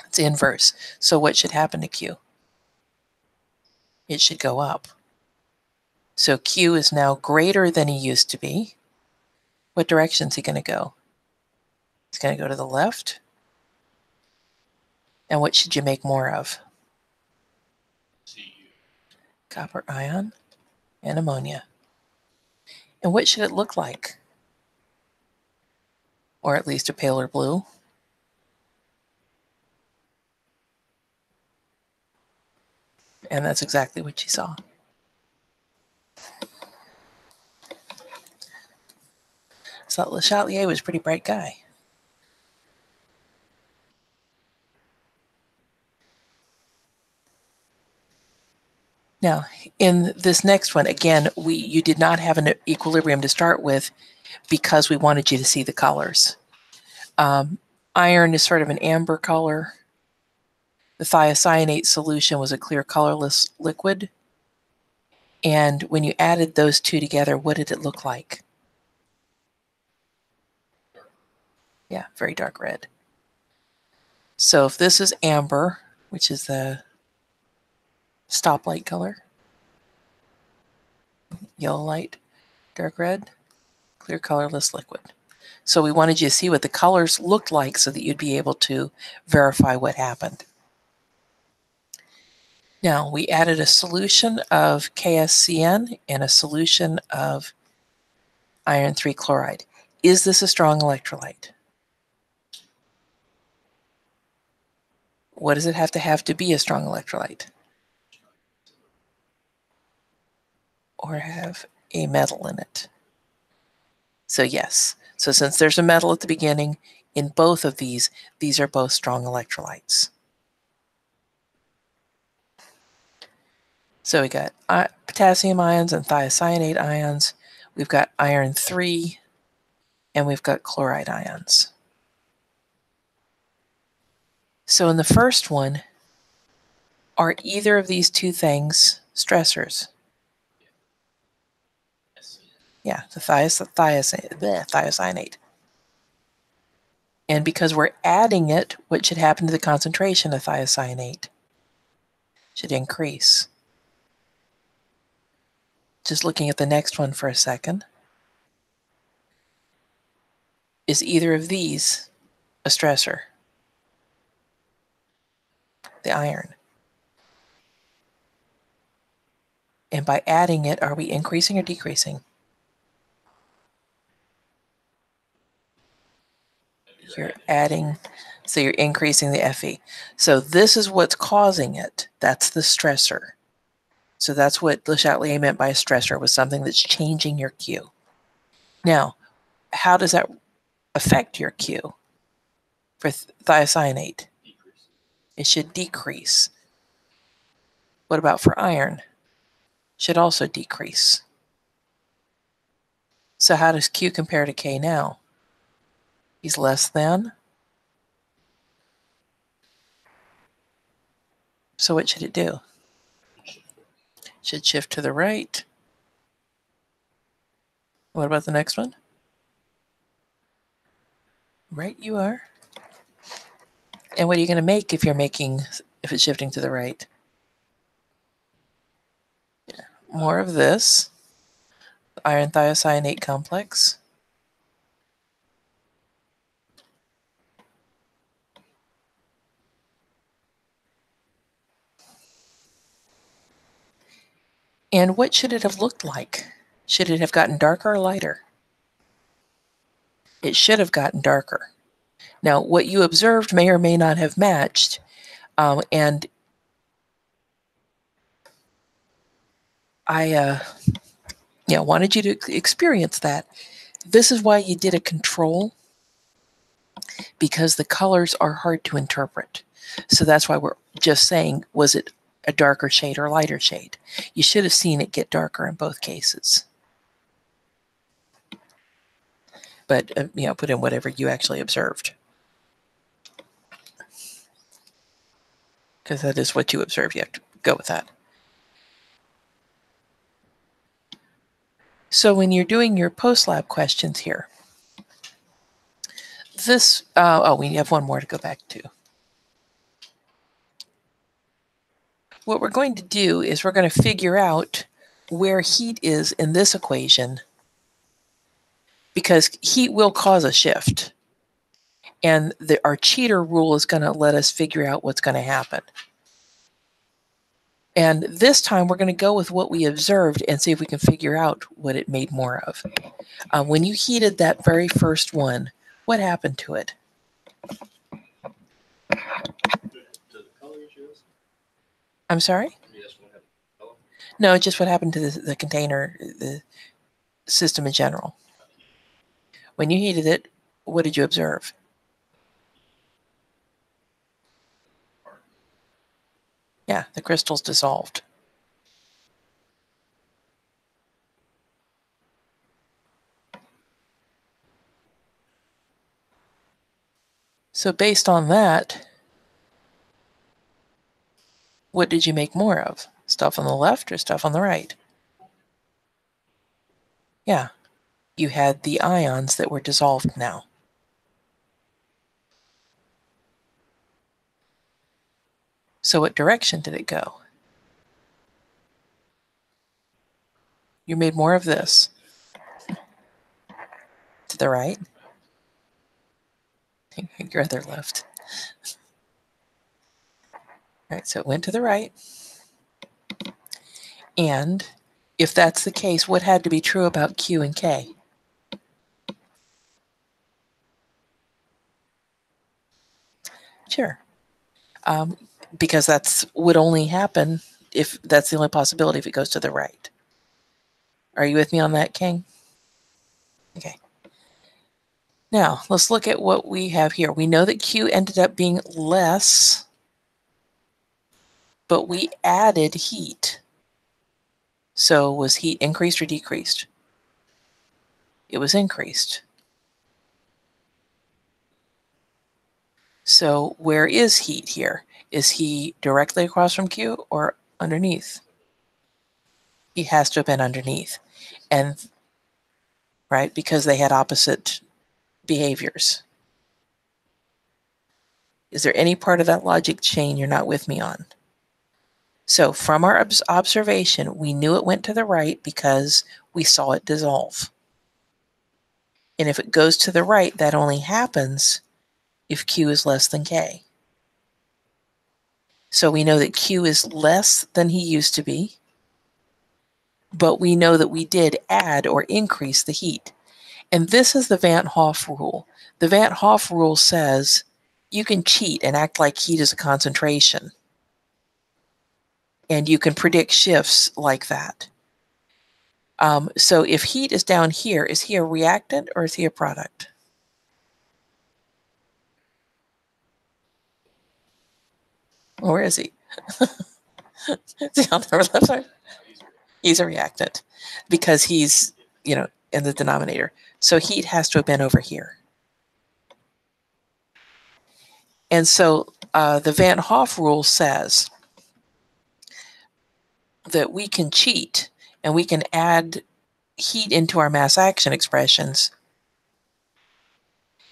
It's inverse. So what should happen to Q? It should go up. So Q is now greater than he used to be. What direction is he going to go? He's going to go to the left. And what should you make more of? Copper ion and ammonia. And what should it look like? Or at least a paler blue. And that's exactly what you saw. So Le Chatelier was a pretty bright guy. Now, in this next one, again, you did not have an equilibrium to start with because we wanted you to see the colors. Iron is sort of an amber color. The thiocyanate solution was a clear colorless liquid. And when you added those two together, what did it look like? Yeah, very dark red. So if this is amber, which is the stoplight color, yellow light, dark red, clear colorless liquid. So we wanted you to see what the colors looked like so that you'd be able to verify what happened. Now, we added a solution of KSCN and a solution of iron 3 chloride. Is this a strong electrolyte? What does it have to be a strong electrolyte? Or have a metal in it? So yes. So since there's a metal at the beginning, in both of these are both strong electrolytes. So we got potassium ions and thiocyanate ions. We've got iron 3, and we've got chloride ions. So in the first one, are either of these two things stressors? Yeah, the thiocyanate. And because we're adding it, what should happen to the concentration of thiocyanate? Should increase. Just looking at the next one for a second. Is either of these a stressor? The iron. And by adding it, are we increasing or decreasing? You're adding, so you're increasing the Fe. So this is what's causing it. That's the stressor. So that's what Le Chatelier meant by a stressor, was something that's changing your Q. Now, how does that affect your Q for thiocyanate? Decrease. It should decrease. What about for iron? Should also decrease. So how does Q compare to K now? He's less than. So what should it do? Should shift to the right. What about the next one? Right you are. And what are you going to make if it's shifting to the right? Yeah. More of this. Iron thiocyanate complex. And what should it have looked like? Should it have gotten darker or lighter? It should have gotten darker. Now, what you observed may or may not have matched, and I wanted you to experience that. This is why you did a control, because the colors are hard to interpret. So that's why we're just saying, was it a darker shade or lighter shade? You should have seen it get darker in both cases. But, put in whatever you actually observed. Because that is what you observed. You have to go with that. So when you're doing your post-lab questions here, this, we have one more to go back to. What we're going to do is we're going to figure out where heat is in this equation, because heat will cause a shift. And our cheater rule is going to let us figure out what's going to happen. And this time we're going to go with what we observed and see if we can figure out what it made more of. When you heated that very first one, what happened to it? To the color issues? I'm sorry? Yes, what happened to the color? No, just what happened to the container, the system in general. When you heated it, what did you observe? Yeah, the crystals dissolved. So based on that, what did you make more of? Stuff on the left or stuff on the right? Yeah, you had the ions that were dissolved now. So what direction did it go? You made more of this. To the right? Your other left. All right, so it went to the right. And if that's the case, what had to be true about Q and K? Sure. Because that's would only happen if that's the only possibility if it goes to the right. Are you with me on that, King? Okay. Now, let's look at what we have here. We know that Q ended up being less, but we added heat. So was heat increased or decreased? It was increased. So where is heat here? Is he directly across from Q or underneath? He has to have been underneath. And, right, because they had opposite behaviors. Is there any part of that logic chain you're not with me on? So from our observation, we knew it went to the right because we saw it dissolve. And if it goes to the right, that only happens if Q is less than K. So we know that Q is less than he used to be, but we know that we did add or increase the heat. And this is the Van't Hoff rule. The Van't Hoff rule says you can cheat and act like heat is a concentration. And you can predict shifts like that. So if heat is down here, is he a reactant or is he a product? Or where is he? Is he on the left side? He's a reactant because he's, in the denominator. So heat has to have been over here. And so the Van't Hoff rule says that we can cheat and we can add heat into our mass action expressions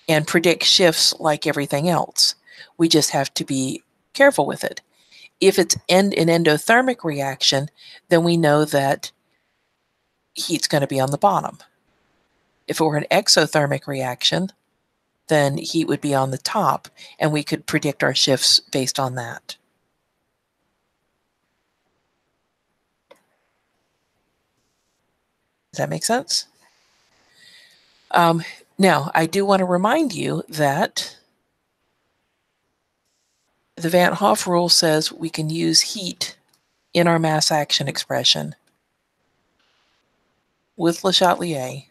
and predict shifts like everything else. We just have to be careful with it. If it's an endothermic reaction, then we know that heat's going to be on the bottom. If it were an exothermic reaction, then heat would be on the top, and we could predict our shifts based on that. Does that make sense? Now, I do want to remind you that the Van't Hoff rule says we can use heat in our mass action expression with Le Chatelier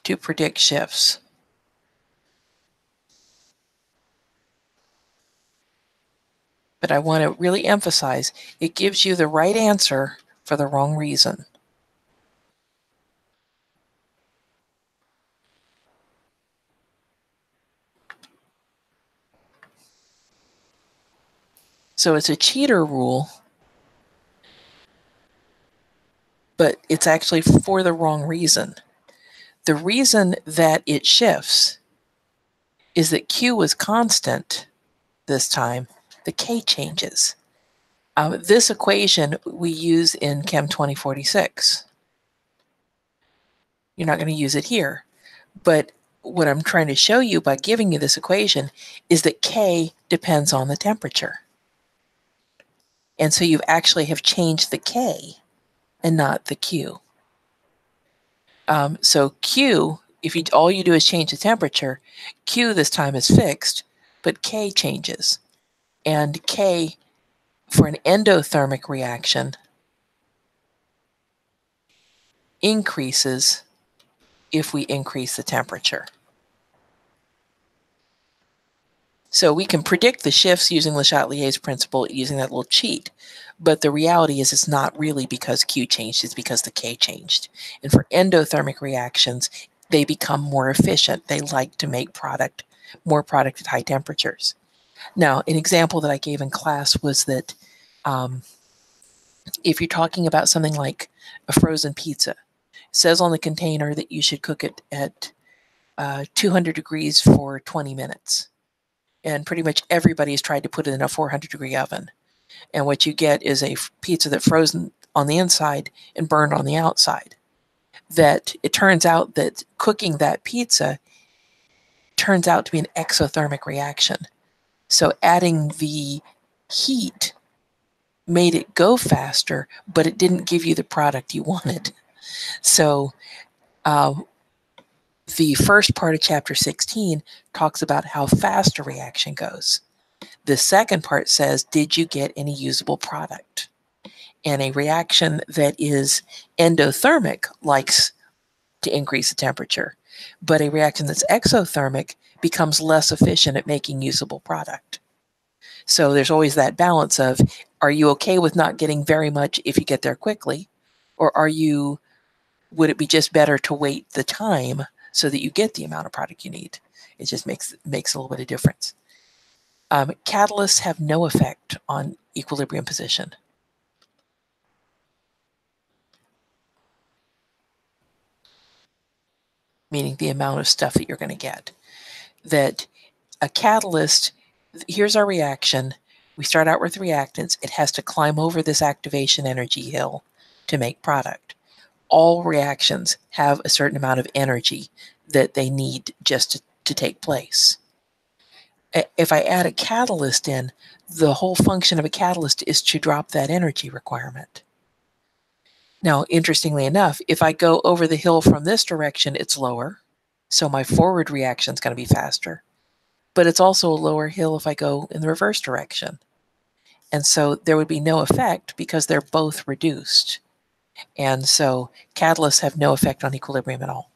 to predict shifts. But I want to really emphasize, it gives you the right answer for the wrong reason. So it's a cheater rule, but it's actually for the wrong reason. The reason that it shifts is that Q was constant this time. The K changes. This equation we use in Chem 2046. You're not going to use it here. But what I'm trying to show you by giving you this equation is that K depends on the temperature. And so you actually have changed the K and not the Q. So Q, if all you do is change the temperature, Q this time is fixed, but K changes. And K, for an endothermic reaction, increases if we increase the temperature. So we can predict the shifts using Le Chatelier's principle using that little cheat. But the reality is it's not really because Q changed, it's because the K changed. And for endothermic reactions, they become more efficient. They like to make more product at high temperatures. Now, an example that I gave in class was that if you're talking about something like a frozen pizza, it says on the container that you should cook it at 200 degrees for 20 minutes. And pretty much everybody's tried to put it in a 400-degree oven. And what you get is a pizza that's frozen on the inside and burned on the outside. That it turns out that cooking that pizza turns out to be an exothermic reaction. So adding the heat made it go faster, but it didn't give you the product you wanted. So the first part of chapter 16 talks about how fast a reaction goes. The second part says, did you get any usable product? And a reaction that is endothermic likes to increase the temperature, but a reaction that's exothermic becomes less efficient at making usable product. So there's always that balance of, are you okay with not getting very much if you get there quickly? Or would it be just better to wait the time so that you get the amount of product you need? It just makes a little bit of difference. Catalysts have no effect on equilibrium position. meaning the amount of stuff that you're going to get. That a catalyst, here's our reaction. We start out with reactants. It has to climb over this activation energy hill to make product. All reactions have a certain amount of energy that they need just to take place. If I add a catalyst in, the whole function of a catalyst is to drop that energy requirement. Now, interestingly enough, if I go over the hill from this direction, it's lower. So my forward reaction is going to be faster. But it's also a lower hill if I go in the reverse direction. And so there would be no effect because they're both reduced. And so catalysts have no effect on equilibrium at all.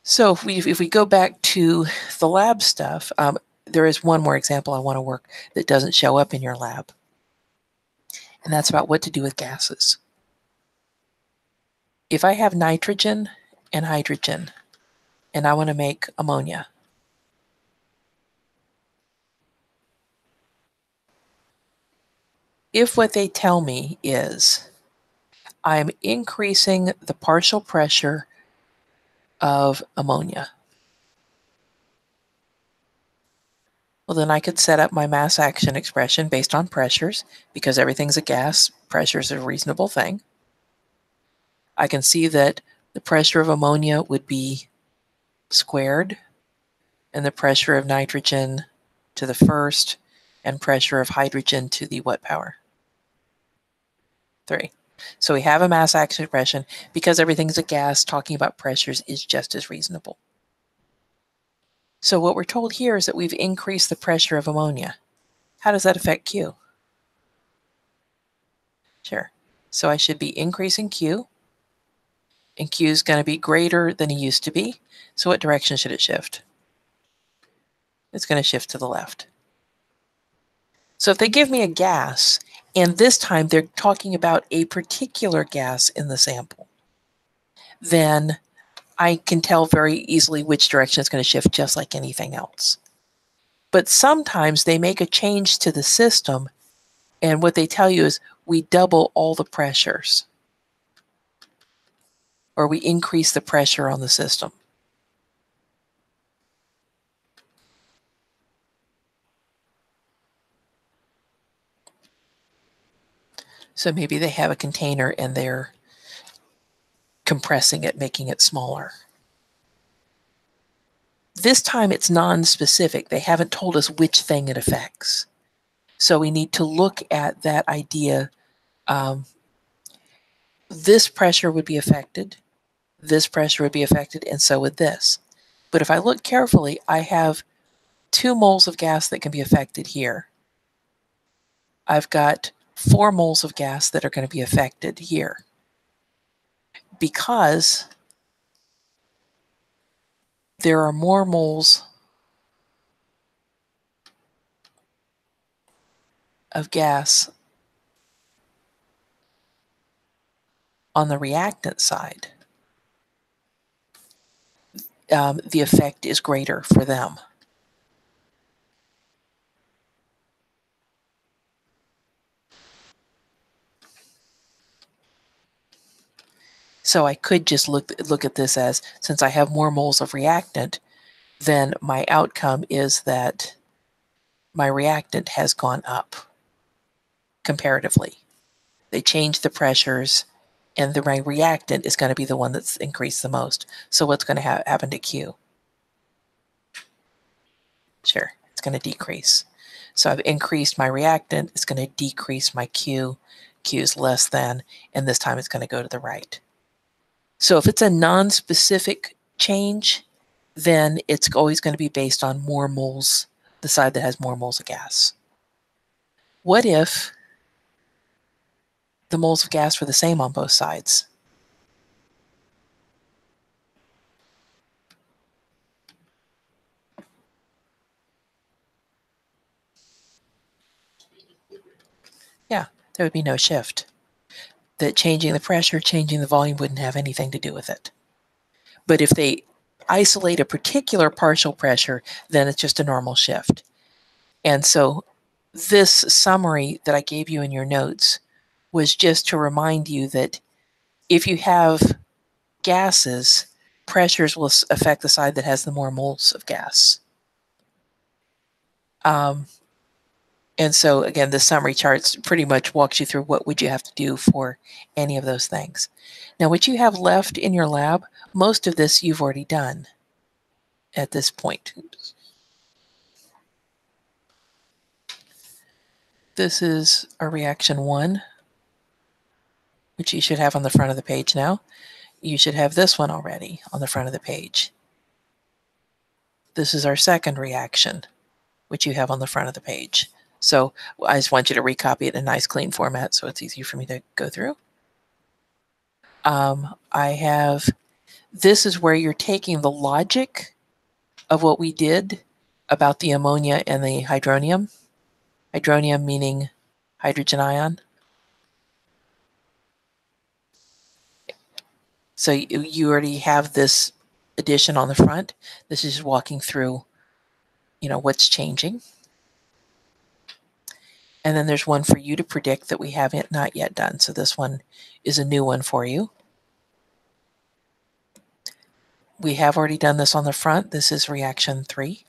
So if we go back to the lab stuff, there is one more example I want to work that doesn't show up in your lab. And that's about what to do with gases. If I have nitrogen and hydrogen, and I want to make ammonia, if what they tell me is I'm increasing the partial pressure of ammonia, well, then I could set up my mass action expression based on pressures. Because everything's a gas, pressure is a reasonable thing. I can see that the pressure of ammonia would be squared, and the pressure of nitrogen to the first, and pressure of hydrogen to the what power? 3. So we have a mass action expression. Because everything's a gas, talking about pressures is just as reasonable. So what we're told here is that we've increased the pressure of ammonia. How does that affect Q? Sure. So I should be increasing Q, and Q is going to be greater than it used to be. So what direction should it shift? It's going to shift to the left. So if they give me a gas, and this time they're talking about a particular gas in the sample, then I can tell very easily which direction it's going to shift, just like anything else. But sometimes they make a change to the system, and what they tell you is we double all the pressures, or we increase the pressure on the system. So maybe they have a container and they're compressing it, making it smaller. This time it's non-specific. They haven't told us which thing it affects. So we need to look at that idea. This pressure would be affected, this pressure would be affected, and so would this. But if I look carefully, I have 2 moles of gas that can be affected here. I've got 4 moles of gas that are going to be affected here. Because there are more moles of gas on the reactant side, the effect is greater for them. So I could just look at this as, since I have more moles of reactant, then my outcome is that my reactant has gone up comparatively. They changed the pressures, and my reactant is going to be the one that's increased the most. So what's going to happen to Q? Sure, it's going to decrease. So I've increased my reactant, it's going to decrease my Q. Q is less than, and this time it's going to go to the right. So if it's a non-specific change, then it's always going to be based on more moles, the side that has more moles of gas. What if the moles of gas were the same on both sides? Yeah, there would be no shift. That changing the pressure, changing the volume wouldn't have anything to do with it. But if they isolate a particular partial pressure, then it's just a normal shift. And so this summary that I gave you in your notes was just to remind you that if you have gases, pressures will affect the side that has the more moles of gas. And so again, the summary charts pretty much walks you through what would you have to do for any of those things. Now, what you have left in your lab, most of this you've already done at this point. This is our reaction 1, which you should have on the front of the page now. You should have this one already on the front of the page. This is our second reaction, which you have on the front of the page. So I just want you to recopy it in a nice clean format so it's easy for me to go through. This is where you're taking the logic of what we did about the ammonia and the hydronium. Hydronium meaning hydrogen ion. So you already have this addition on the front. This is just walking through, what's changing. And then there's one for you to predict that we haven't not yet done. So this one is a new one for you. We have already done this on the front. This is reaction 3.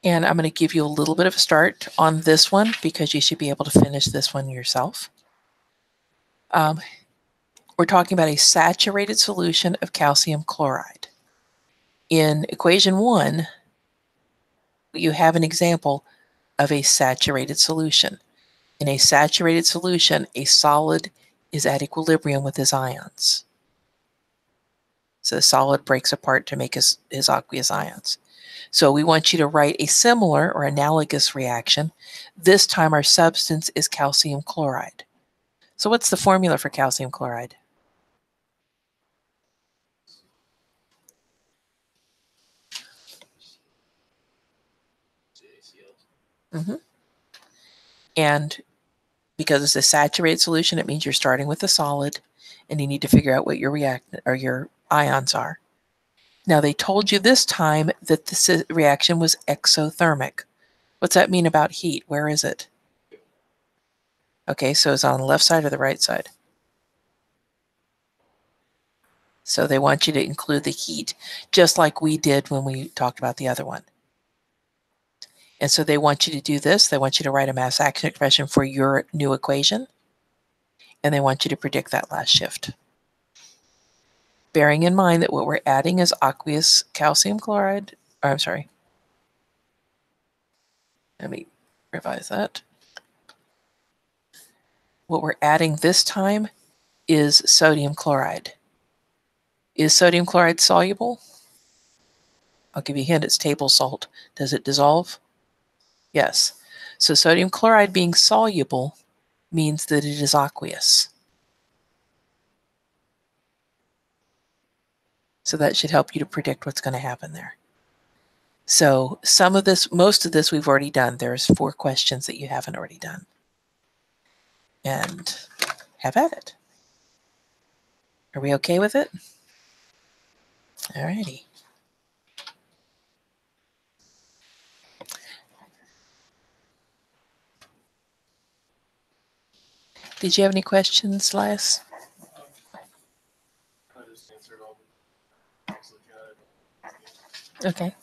And I'm going to give you a little bit of a start on this one because you should be able to finish this one yourself. We're talking about a saturated solution of calcium chloride. In equation 1, you have an example of a saturated solution. In a saturated solution, a solid is at equilibrium with his ions. So the solid breaks apart to make his aqueous ions. So we want you to write a similar or analogous reaction. This time our substance is calcium chloride. So what's the formula for calcium chloride? And because it's a saturated solution, it means you're starting with a solid and you need to figure out what your your ions are. Now they told you this time that this reaction was exothermic. What's that mean about heat? Where is it? Okay, so it's on the left side or the right side? So they want you to include the heat, just like we did when we talked about the other one. And so they want you to do this. They want you to write a mass action expression for your new equation. And they want you to predict that last shift. Bearing in mind that what we're adding is aqueous calcium chloride. Or I'm sorry. Let me revise that. What we're adding this time is sodium chloride. Is sodium chloride soluble? I'll give you a hint, it's table salt. Does it dissolve? Yes. So sodium chloride being soluble means that it is aqueous. So that should help you to predict what's going to happen there. So some of this, most of this we've already done. There's 4 questions that you haven't already done. And have at it. Are we okay with it? All righty. Did you have any questions, Elias? I just answered all the. Okay.